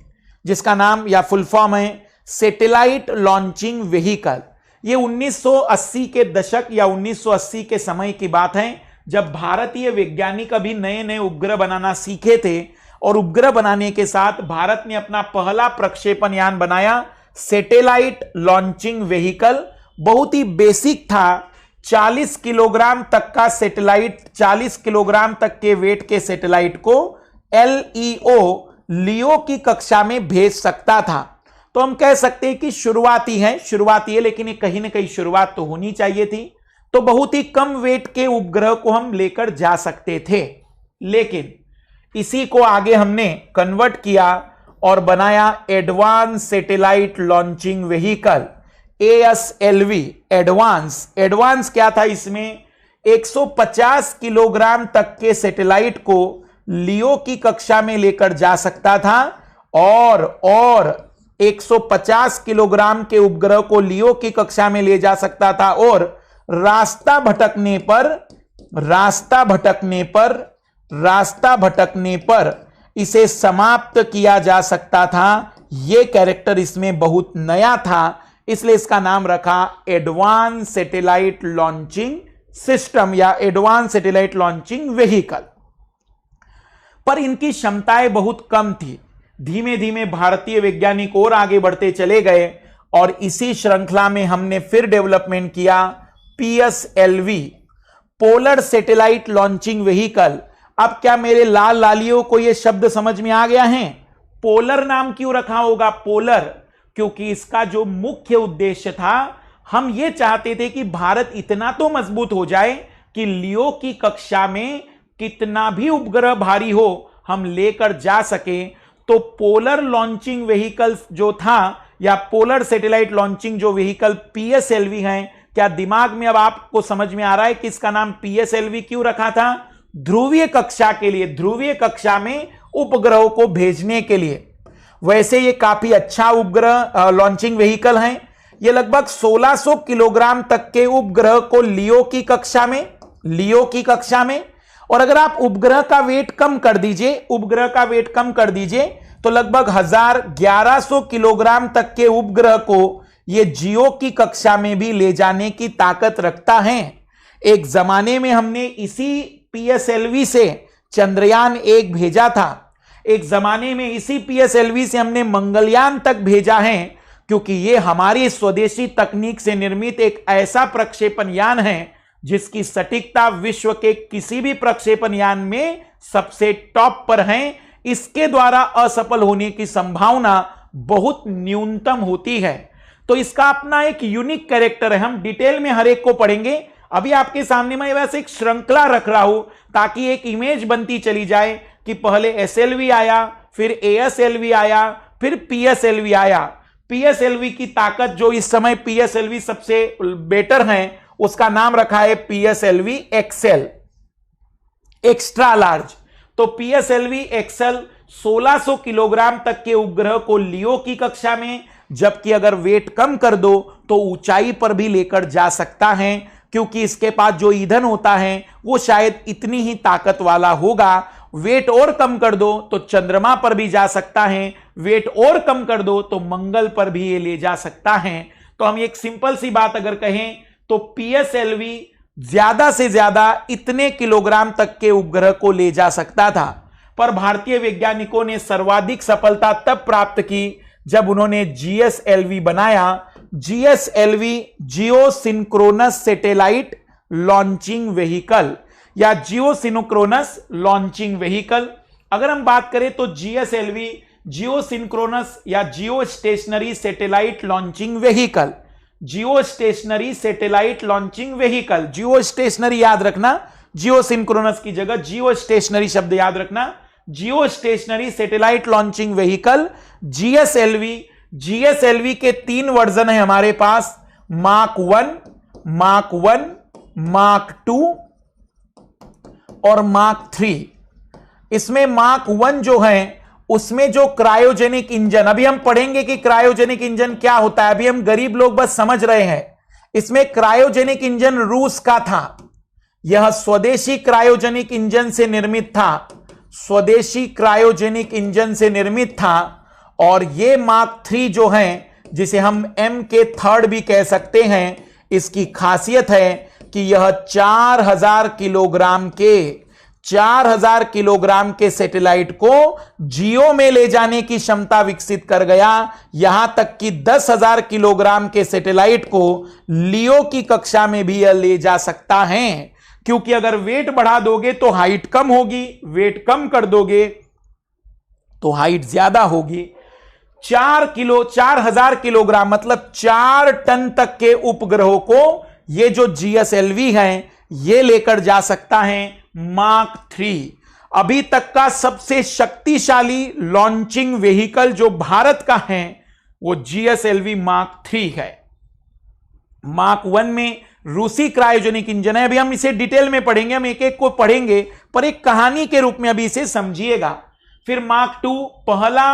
[SPEAKER 1] जिसका नाम या फुल फॉर्म है सैटेलाइट लॉन्चिंग व्हीकल। ये 1980 के दशक या 1980 के समय की बात है, जब भारतीय वैज्ञानिक अभी नए नए उपग्रह बनाना सीखे थे और उपग्रह बनाने के साथ भारत ने अपना पहला प्रक्षेपण यान बनाया सैटेलाइट लॉन्चिंग व्हीकल। बहुत ही बेसिक था, 40 किलोग्राम तक का सैटेलाइट, 40 किलोग्राम तक के वेट के सैटेलाइट को लियो की कक्षा में भेज सकता था। तो हम कह सकते हैं कि शुरुआती है, लेकिन कहीं ना कहीं शुरुआत तो होनी चाहिए थी। तो बहुत ही कम वेट के उपग्रह को हम लेकर जा सकते थे, लेकिन इसी को आगे हमने कन्वर्ट किया और बनाया advance satellite launching vehicle ASLV। Advance क्या था, इसमें 150 किलोग्राम तक के सैटेलाइट को लियो की कक्षा में लेकर जा सकता था और 150 किलोग्राम के उपग्रह को लियो की कक्षा में ले जा सकता था और रास्ता भटकने पर इसे समाप्त किया जा सकता था। यह कैरेक्टर इसमें बहुत नया था, इसलिए इसका नाम रखा एडवांस सैटेलाइट लॉन्चिंग सिस्टम या एडवांस सैटेलाइट लॉन्चिंग व्हीकल। पर इनकी क्षमताएं बहुत कम थी। धीमे धीमे भारतीय वैज्ञानिक और आगे बढ़ते चले गए और इसी श्रृंखला में हमने फिर डेवलपमेंट किया PSLV, polar satellite launching vehicle. अब क्या मेरे लाल लालियों को यह शब्द समझ में आ गया है? पोलर नाम क्यों रखा होगा? पोलर क्योंकि इसका जो मुख्य उद्देश्य था, हम यह चाहते थे कि भारत इतना तो मजबूत हो जाए कि लियो की कक्षा में कितना भी उपग्रह भारी हो हम लेकर जा सके। तो पोलर लॉन्चिंग व्हीकल जो था या पोलर सैटेलाइट लॉन्चिंग जो व्हीकल PSLV है, क्या दिमाग में अब आपको समझ में आ रहा है कि इसका नाम PSLV क्यों रखा था? ध्रुवीय कक्षा के लिए, ध्रुवीय कक्षा में उपग्रहों को भेजने के लिए। वैसे ये काफी अच्छा उपग्रह लॉन्चिंग व्हीकल है। ये लगभग 1600 किलोग्राम तक के उपग्रह को लियो की कक्षा में और अगर आप उपग्रह का वेट कम कर दीजिए तो लगभग 1100 किलोग्राम तक के उपग्रह को यह जियो की कक्षा में भी ले जाने की ताकत रखता है। एक जमाने में हमने इसी PSLV से चंद्रयान 1 भेजा था, एक जमाने में इसी PSLV से हमने मंगलयान तक भेजा है, क्योंकि यह हमारी स्वदेशी तकनीक से निर्मित एक ऐसा प्रक्षेपण यान है जिसकी सटीकता विश्व के किसी भी प्रक्षेपण यान में सबसे टॉप पर है। इसके द्वारा असफल होने की संभावना बहुत न्यूनतम होती है। तो इसका अपना एक यूनिक कैरेक्टर है, हम डिटेल में हर एक को पढ़ेंगे। अभी आपके सामने मैं वैसे एक श्रृंखला रख रहा हूं ताकि एक इमेज बनती चली जाए कि पहले SLV आया, फिर ASLV आया, फिर PSLV आया। PSLV की ताकत जो इस समय PSLV सबसे बेटर है, उसका नाम रखा है PSLV XL, एक्स्ट्रा लार्ज। तो PSLV XL 1600 किलोग्राम तक के उपग्रह को लियो की कक्षा में, जबकि अगर वेट कम कर दो तो ऊंचाई पर भी लेकर जा सकता है। क्योंकि इसके पास जो ईंधन होता है वो शायद इतनी ही ताकत वाला होगा। वेट और कम कर दो तो चंद्रमा पर भी जा सकता है, वेट और कम कर दो तो मंगल पर भी ये ले जा सकता है। तो हम एक सिंपल सी बात अगर कहें तो PSLV ज्यादा से ज्यादा इतने किलोग्राम तक के उपग्रह को ले जा सकता था। पर भारतीय वैज्ञानिकों ने सर्वाधिक सफलता तब प्राप्त की जब उन्होंने GSLV बनाया। GSLV geosynchronous satellite launching vehicle या जियोसिंक्रोनस लॉन्चिंग व्हीकल। अगर हम बात करें तो GSLV जियोसिंक्रोनस या जियो स्टेशनरी सैटेलाइट लॉन्चिंग व्हीकल, जियो स्टेशनरी सैटेलाइट लॉन्चिंग व्हीकल। जियो स्टेशनरी याद रखना, जियो सिंक्रोनस की जगह जियो स्टेशनरी शब्द याद रखना। जियो stationery satellite launching vehicle GSLV। GSLV के 3 वर्जन है हमारे पास, मार्क 1, मार्क 2 और मार्क 3। इसमें मार्क 1 जो है उसमें जो क्रायोजेनिक इंजन, अभी हम पढ़ेंगे कि क्रायोजेनिक इंजन क्या होता है, अभी हम गरीब लोग बस समझ रहे हैं। इसमें क्रायोजेनिक इंजन रूस का था, यह स्वदेशी क्रायोजेनिक इंजन से निर्मित था, स्वदेशी क्रायोजेनिक इंजन से निर्मित था। और यह मार्क 3 जो है, जिसे हम M के थर्ड भी कह सकते हैं, इसकी खासियत है कि यह 4000 किलोग्राम के सैटेलाइट को जियो में ले जाने की क्षमता विकसित कर गया। यहां तक कि 10,000 किलोग्राम के सैटेलाइट को लियो की कक्षा में भी यह ले जा सकता है, क्योंकि अगर वेट बढ़ा दोगे तो हाइट कम होगी, वेट कम कर दोगे तो हाइट ज्यादा होगी। 4000 किलोग्राम मतलब 4 टन तक के उपग्रहों को ये जो GSLV है ये लेकर जा सकता है। मार्क 3 अभी तक का सबसे शक्तिशाली लॉन्चिंग व्हीकल जो भारत का है वो GSLV मार्क 3 है। मार्क 1 में रूसी क्रायोजेनिक इंजन है, अभी हम इसे डिटेल में पढ़ेंगे, हम एक एक को पढ़ेंगे पर एक कहानी के रूप में अभी इसे समझिएगा। फिर मार्क 2 पहला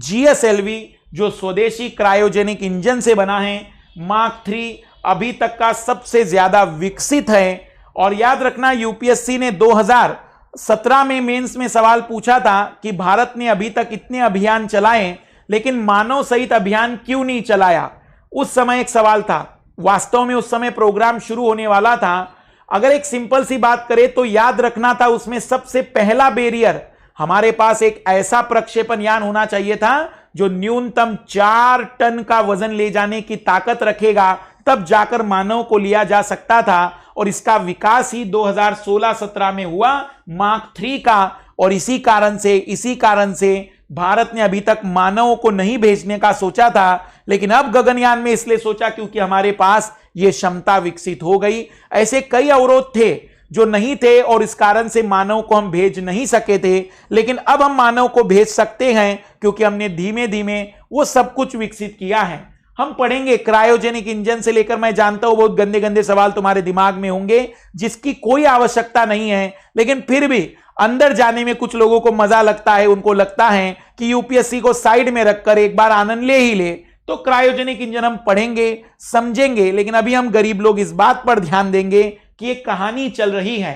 [SPEAKER 1] GSLV जो स्वदेशी क्रायोजेनिक इंजन से बना है। मार्क 3 अभी तक का सबसे ज्यादा विकसित है। और याद रखना यूपीएससी ने 2017 में मेंस में सवाल पूछा था कि भारत ने अभी तक इतने अभियान चलाए लेकिन मानव सहित अभियान क्यों नहीं चलाया। उस समय एक सवाल था, वास्तव में उस समय प्रोग्राम शुरू होने वाला था। अगर एक सिंपल सी बात करें तो याद रखना था उसमें सबसे पहला बैरियर हमारे पास एक ऐसा प्रक्षेपण यान होना चाहिए था जो न्यूनतम 4 टन का वजन ले जाने की ताकत रखेगा, तब जाकर मानव को लिया जा सकता था। और इसका विकास ही 2016-17 में हुआ मार्क 3 का। और इसी कारण से भारत ने अभी तक मानवों को नहीं भेजने का सोचा था, लेकिन अब गगनयान में इसलिए सोचा क्योंकि हमारे पास यह क्षमता विकसित हो गई। ऐसे कई अवरोध थे जो नहीं थे और इस कारण से मानव को हम भेज नहीं सके थे, लेकिन अब हम मानव को भेज सकते हैं क्योंकि हमने धीमे धीमे वो सब कुछ विकसित किया है। हम पढ़ेंगे क्रायोजेनिक इंजन से लेकर, मैं जानता हूं बहुत गंदे गंदे सवाल तुम्हारे दिमाग में होंगे जिसकी कोई आवश्यकता नहीं है, लेकिन फिर भी अंदर जाने में कुछ लोगों को मजा लगता है, उनको लगता है कि यूपीएससी को साइड में रखकर एक बार आनंद ले ही ले। तो क्रायोजेनिक इंजन हम पढ़ेंगे, समझेंगे, लेकिन अभी हम गरीब लोग इस बात पर ध्यान देंगे कि एक कहानी चल रही है।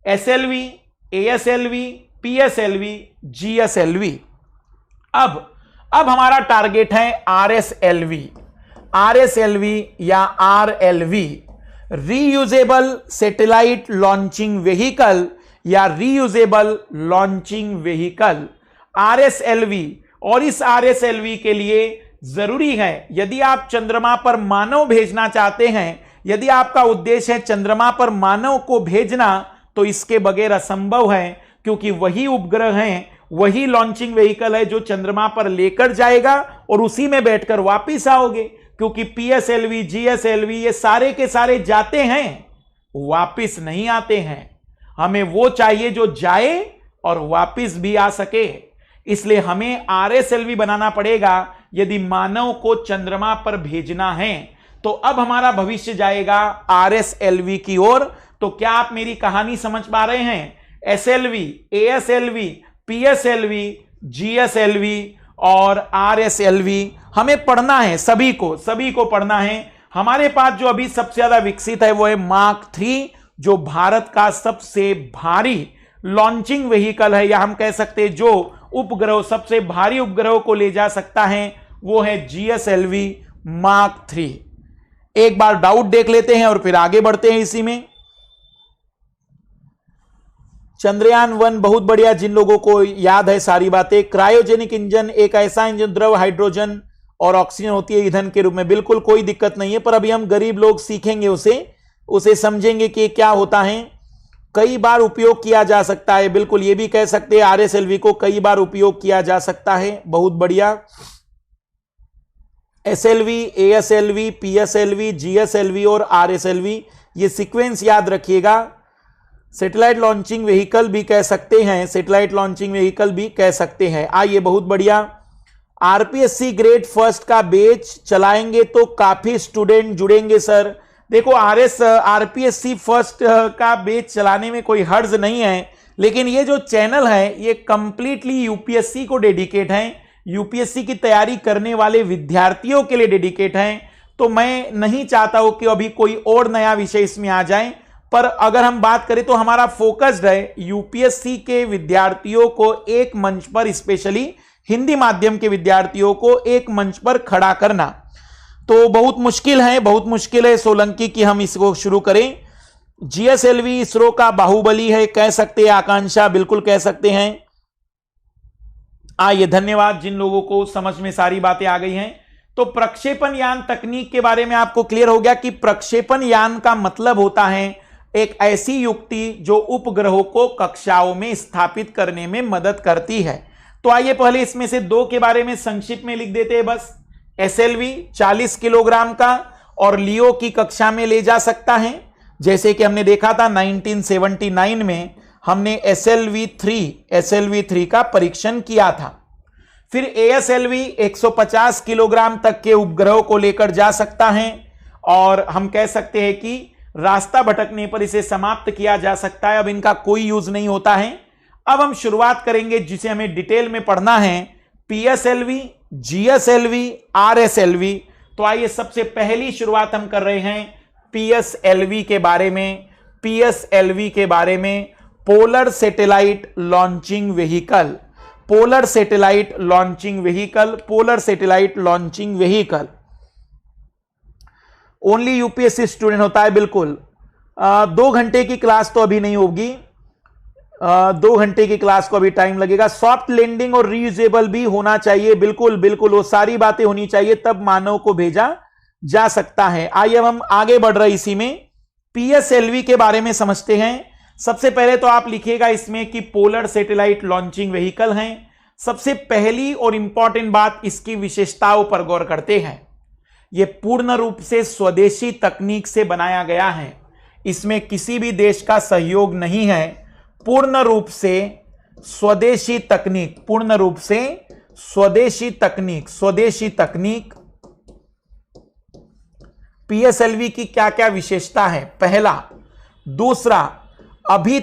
[SPEAKER 1] SLV, ASLV, PSLV, GSLV। अब हमारा टारगेट है RSLV। RSLV या RLV, reusable satellite launching vehicle या रीयूजेबल लॉन्चिंग व्हीकल, RSLV। और इस RSLV के लिए जरूरी है, यदि आप चंद्रमा पर मानव भेजना चाहते हैं, यदि आपका उद्देश्य है चंद्रमा पर मानव को भेजना, तो इसके बगैर असंभव है, क्योंकि वही उपग्रह हैं, वही लॉन्चिंग व्हीकल है जो चंद्रमा पर लेकर जाएगा और उसी में बैठकर वापिस आओगे। क्योंकि PSLV, GSLV ये सारे के सारे जाते हैं, वापिस नहीं आते हैं। हमें वो चाहिए जो जाए और वापिस भी आ सके। इसलिए हमें RSLV बनाना पड़ेगा यदि मानव को चंद्रमा पर भेजना है। तो अब हमारा भविष्य जाएगा RSLV की ओर। तो क्या आप मेरी कहानी समझ पा रहे हैं? SLV, ASLV, PSLV, GSLV और RSLV हमें पढ़ना है, सभी को पढ़ना है। हमारे पास जो अभी सबसे ज्यादा विकसित है वो है मार्क 3, जो भारत का सबसे भारी लॉन्चिंग व्हीकल है, या हम कह सकते हैं जो उपग्रह, सबसे भारी उपग्रह को ले जा सकता है वो है GSLV मार्क 3। एक बार डाउट देख लेते हैं और फिर आगे बढ़ते हैं इसी में। चंद्रयान 1 बहुत बढ़िया, जिन लोगों को याद है सारी बातें। क्रायोजेनिक इंजन एक ऐसा इंजन, द्रव हाइड्रोजन और ऑक्सीजन होती है ईंधन के रूप में, बिल्कुल कोई दिक्कत नहीं है, पर अभी हम गरीब लोग सीखेंगे उसे समझेंगे कि क्या होता है। कई बार उपयोग किया जा सकता है, बिल्कुल ये भी कह सकते हैं RSLV को कई बार उपयोग किया जा सकता है, बहुत बढ़िया। SLV, ASLV, PSLV, GSLV और RSLV, ये सीक्वेंस याद रखिएगा। सैटेलाइट लॉन्चिंग व्हीकल भी कह सकते हैं, सैटेलाइट लॉन्चिंग व्हीकल भी कह सकते हैं। आइए, बहुत बढ़िया। RPSC ग्रेड फर्स्ट का बैच चलाएंगे तो काफी स्टूडेंट जुड़ेंगे सर। देखो RPSC फर्स्ट का बैच चलाने में कोई हर्ज नहीं है, लेकिन ये जो चैनल है ये कंप्लीटली UPSC को डेडिकेट है, UPSC की तैयारी करने वाले विद्यार्थियों के लिए डेडिकेट है। तो मैं नहीं चाहता हूं कि अभी कोई और नया विषय इसमें आ जाए, पर अगर हम बात करें तो हमारा फोकस्ड है UPSC के विद्यार्थियों को एक मंच पर, स्पेशली हिंदी माध्यम के विद्यार्थियों को एक मंच पर खड़ा करना। तो बहुत मुश्किल है सोलंकी कि हम इसको शुरू करें। GSLV इसरो का बाहुबली है, कह सकते हैं। आकांक्षा, बिल्कुल कह सकते हैं। आइए, धन्यवाद जिन लोगों को समझ में सारी बातें आ गई हैं। तो प्रक्षेपण यान तकनीक के बारे में आपको क्लियर हो गया कि प्रक्षेपण यान का मतलब होता है एक ऐसी युक्ति जो उपग्रहों को कक्षाओं में स्थापित करने में मदद करती है। तो आइए पहले इसमें से दो के बारे में संक्षिप्त में लिख देते हैं बस। SLV 40 किलोग्राम का और लियो की कक्षा में ले जा सकता है, जैसे कि हमने देखा था 1979 में हमने SLV-3 का परीक्षण किया था। फिर ASLV 150 किलोग्राम तक के उपग्रहों को लेकर जा सकता है और हम कह सकते हैं कि रास्ता भटकने पर इसे समाप्त किया जा सकता है। अब इनका कोई यूज नहीं होता है। अब हम शुरुआत करेंगे जिसे हमें डिटेल में पढ़ना है, PSLV, GSLV, RSLV। तो आइए सबसे पहली शुरुआत हम कर रहे हैं PSLV के बारे में। PSLV के बारे में, polar satellite launching vehicle, polar satellite launching vehicle, polar satellite launching vehicle. Only UPSC student होता है, बिल्कुल। 2 घंटे की क्लास तो अभी नहीं होगी, 2 घंटे की क्लास को अभी टाइम लगेगा। सॉफ्ट लैंडिंग और रीयूजेबल भी होना चाहिए, बिल्कुल बिल्कुल, वो सारी बातें होनी चाहिए, तब मानव को भेजा जा सकता है। आइए अब हम आगे बढ़ रहे इसी में PSLV के बारे में समझते हैं। सबसे पहले तो आप लिखिएगा इसमें कि पोलर सैटेलाइट लॉन्चिंग व्हीकल हैं। सबसे पहली और इंपॉर्टेंट बात, इसकी विशेषताओं पर गौर करते हैं। यह पूर्ण रूप से स्वदेशी तकनीक से बनाया गया है, इसमें किसी भी देश का सहयोग नहीं है। पूर्ण रूप से स्वदेशी तकनीक, पूर्ण रूप से स्वदेशी तकनीक, स्वदेशी तकनीक। PSLV की क्या क्या विशेषता है? पहला, दूसरा, अभी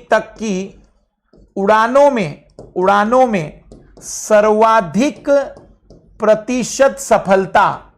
[SPEAKER 1] तक की उड़ानों में सर्वाधिक प्रतिशत सफलता।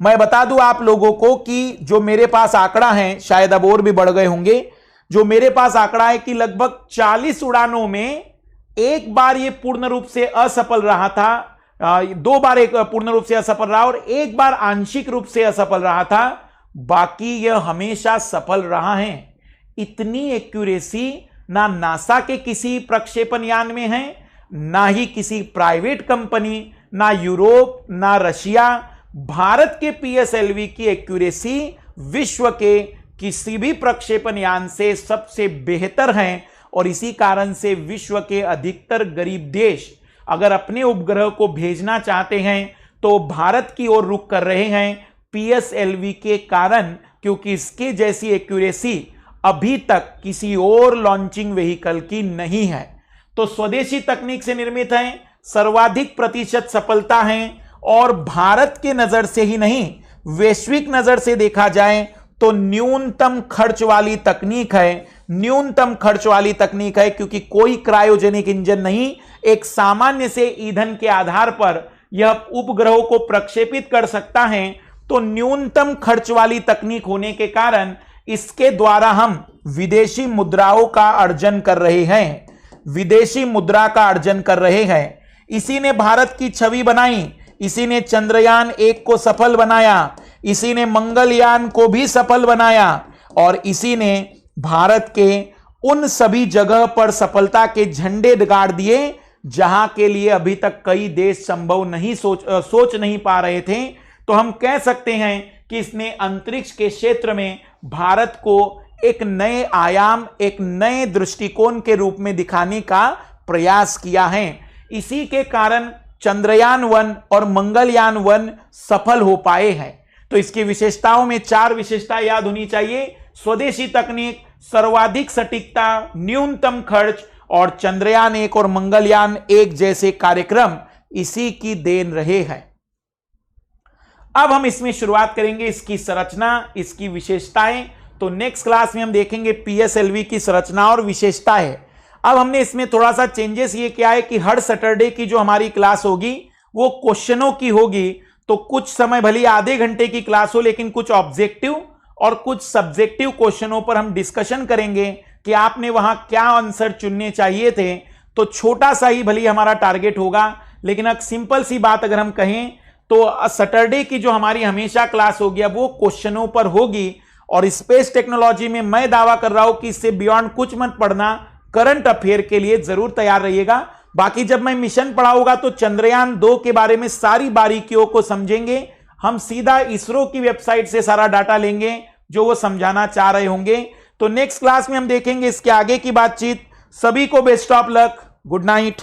[SPEAKER 1] मैं बता दूं आप लोगों को कि जो मेरे पास आंकड़ा है, शायद अब और भी बढ़ गए होंगे, जो मेरे पास आंकड़ा है कि लगभग 40 उड़ानों में एक बार ये पूर्ण रूप से असफल रहा था, 2 बार एक पूर्ण रूप से असफल रहा और एक बार आंशिक रूप से असफल रहा था, बाकी यह हमेशा सफल रहा है। इतनी एक्यूरेसी ना नासा के किसी प्रक्षेपण यान में है, ना ही किसी प्राइवेट कंपनी, ना यूरोप, ना रशिया। भारत के PSLV की एक्यूरेसी विश्व के किसी भी प्रक्षेपण यान से सबसे बेहतर है और इसी कारण से विश्व के अधिकतर गरीब देश अगर अपने उपग्रह को भेजना चाहते हैं तो भारत की ओर रुख कर रहे हैं PSLV के कारण, क्योंकि इसके जैसी एक्यूरेसी अभी तक किसी और लॉन्चिंग व्हीकल की नहीं है। तो स्वदेशी तकनीक से निर्मित है, सर्वाधिक प्रतिशत सफलता है और भारत के नजर से ही नहीं, वैश्विक नजर से देखा जाए तो न्यूनतम खर्च वाली तकनीक है, न्यूनतम खर्च वाली तकनीक है, क्योंकि कोई क्रायोजेनिक इंजन नहीं, एक सामान्य से ईंधन के आधार पर यह उपग्रहों को प्रक्षेपित कर सकता है। तो न्यूनतम खर्च वाली तकनीक होने के कारण इसके द्वारा हम विदेशी मुद्राओं का अर्जन कर रहे हैं, विदेशी मुद्रा का अर्जन कर रहे हैं। इसी ने भारत की छवि बनाई, इसी ने चंद्रयान 1 को सफल बनाया, इसी ने मंगलयान को भी सफल बनाया और इसी ने भारत के उन सभी जगह पर सफलता के झंडे गाड़ दिए जहां के लिए अभी तक कई देश संभव नहीं सोच नहीं पा रहे थे। तो हम कह सकते हैं कि इसने अंतरिक्ष के क्षेत्र में भारत को एक नए आयाम, एक नए दृष्टिकोण के रूप में दिखाने का प्रयास किया है। इसी के कारण चंद्रयान 1 और मंगलयान 1 सफल हो पाए हैं। तो इसकी विशेषताओं में 4 विशेषता याद होनी चाहिए: स्वदेशी तकनीक, सर्वाधिक सटीकता, न्यूनतम खर्च और चंद्रयान 1 और मंगलयान 1 जैसे कार्यक्रम इसी की देन रहे हैं। अब हम इसमें शुरुआत करेंगे इसकी संरचना, इसकी विशेषताएं। तो नेक्स्ट क्लास में हम देखेंगे पीएसएलवी की संरचना और विशेषताएं। अब हमने इसमें थोड़ा सा चेंजेस ये किया है कि हर सैटरडे की जो हमारी क्लास होगी वो क्वेश्चनों की होगी। तो कुछ समय भले आधे घंटे की क्लास हो, लेकिन कुछ ऑब्जेक्टिव और कुछ सब्जेक्टिव क्वेश्चनों पर हम डिस्कशन करेंगे कि आपने वहां क्या आंसर चुनने चाहिए थे। तो छोटा सा ही भले हमारा टारगेट होगा, लेकिन एक सिंपल सी बात अगर हम कहें तो सैटरडे की जो हमारी हमेशा क्लास होगी वो क्वेश्चनों पर होगी। और स्पेस टेक्नोलॉजी में मैं दावा कर रहा हूं कि इससे बियॉन्ड कुछ मत पढ़ना, करंट अफेयर के लिए जरूर तैयार रहिएगा। बाकी जब मैं मिशन पढ़ाऊंगा तो चंद्रयान 2 के बारे में सारी बारीकियों को समझेंगे। हम सीधा इसरो की वेबसाइट से सारा डाटा लेंगे जो वो समझाना चाह रहे होंगे। तो नेक्स्ट क्लास में हम देखेंगे इसके आगे की बातचीत। सभी को best of luck, good night.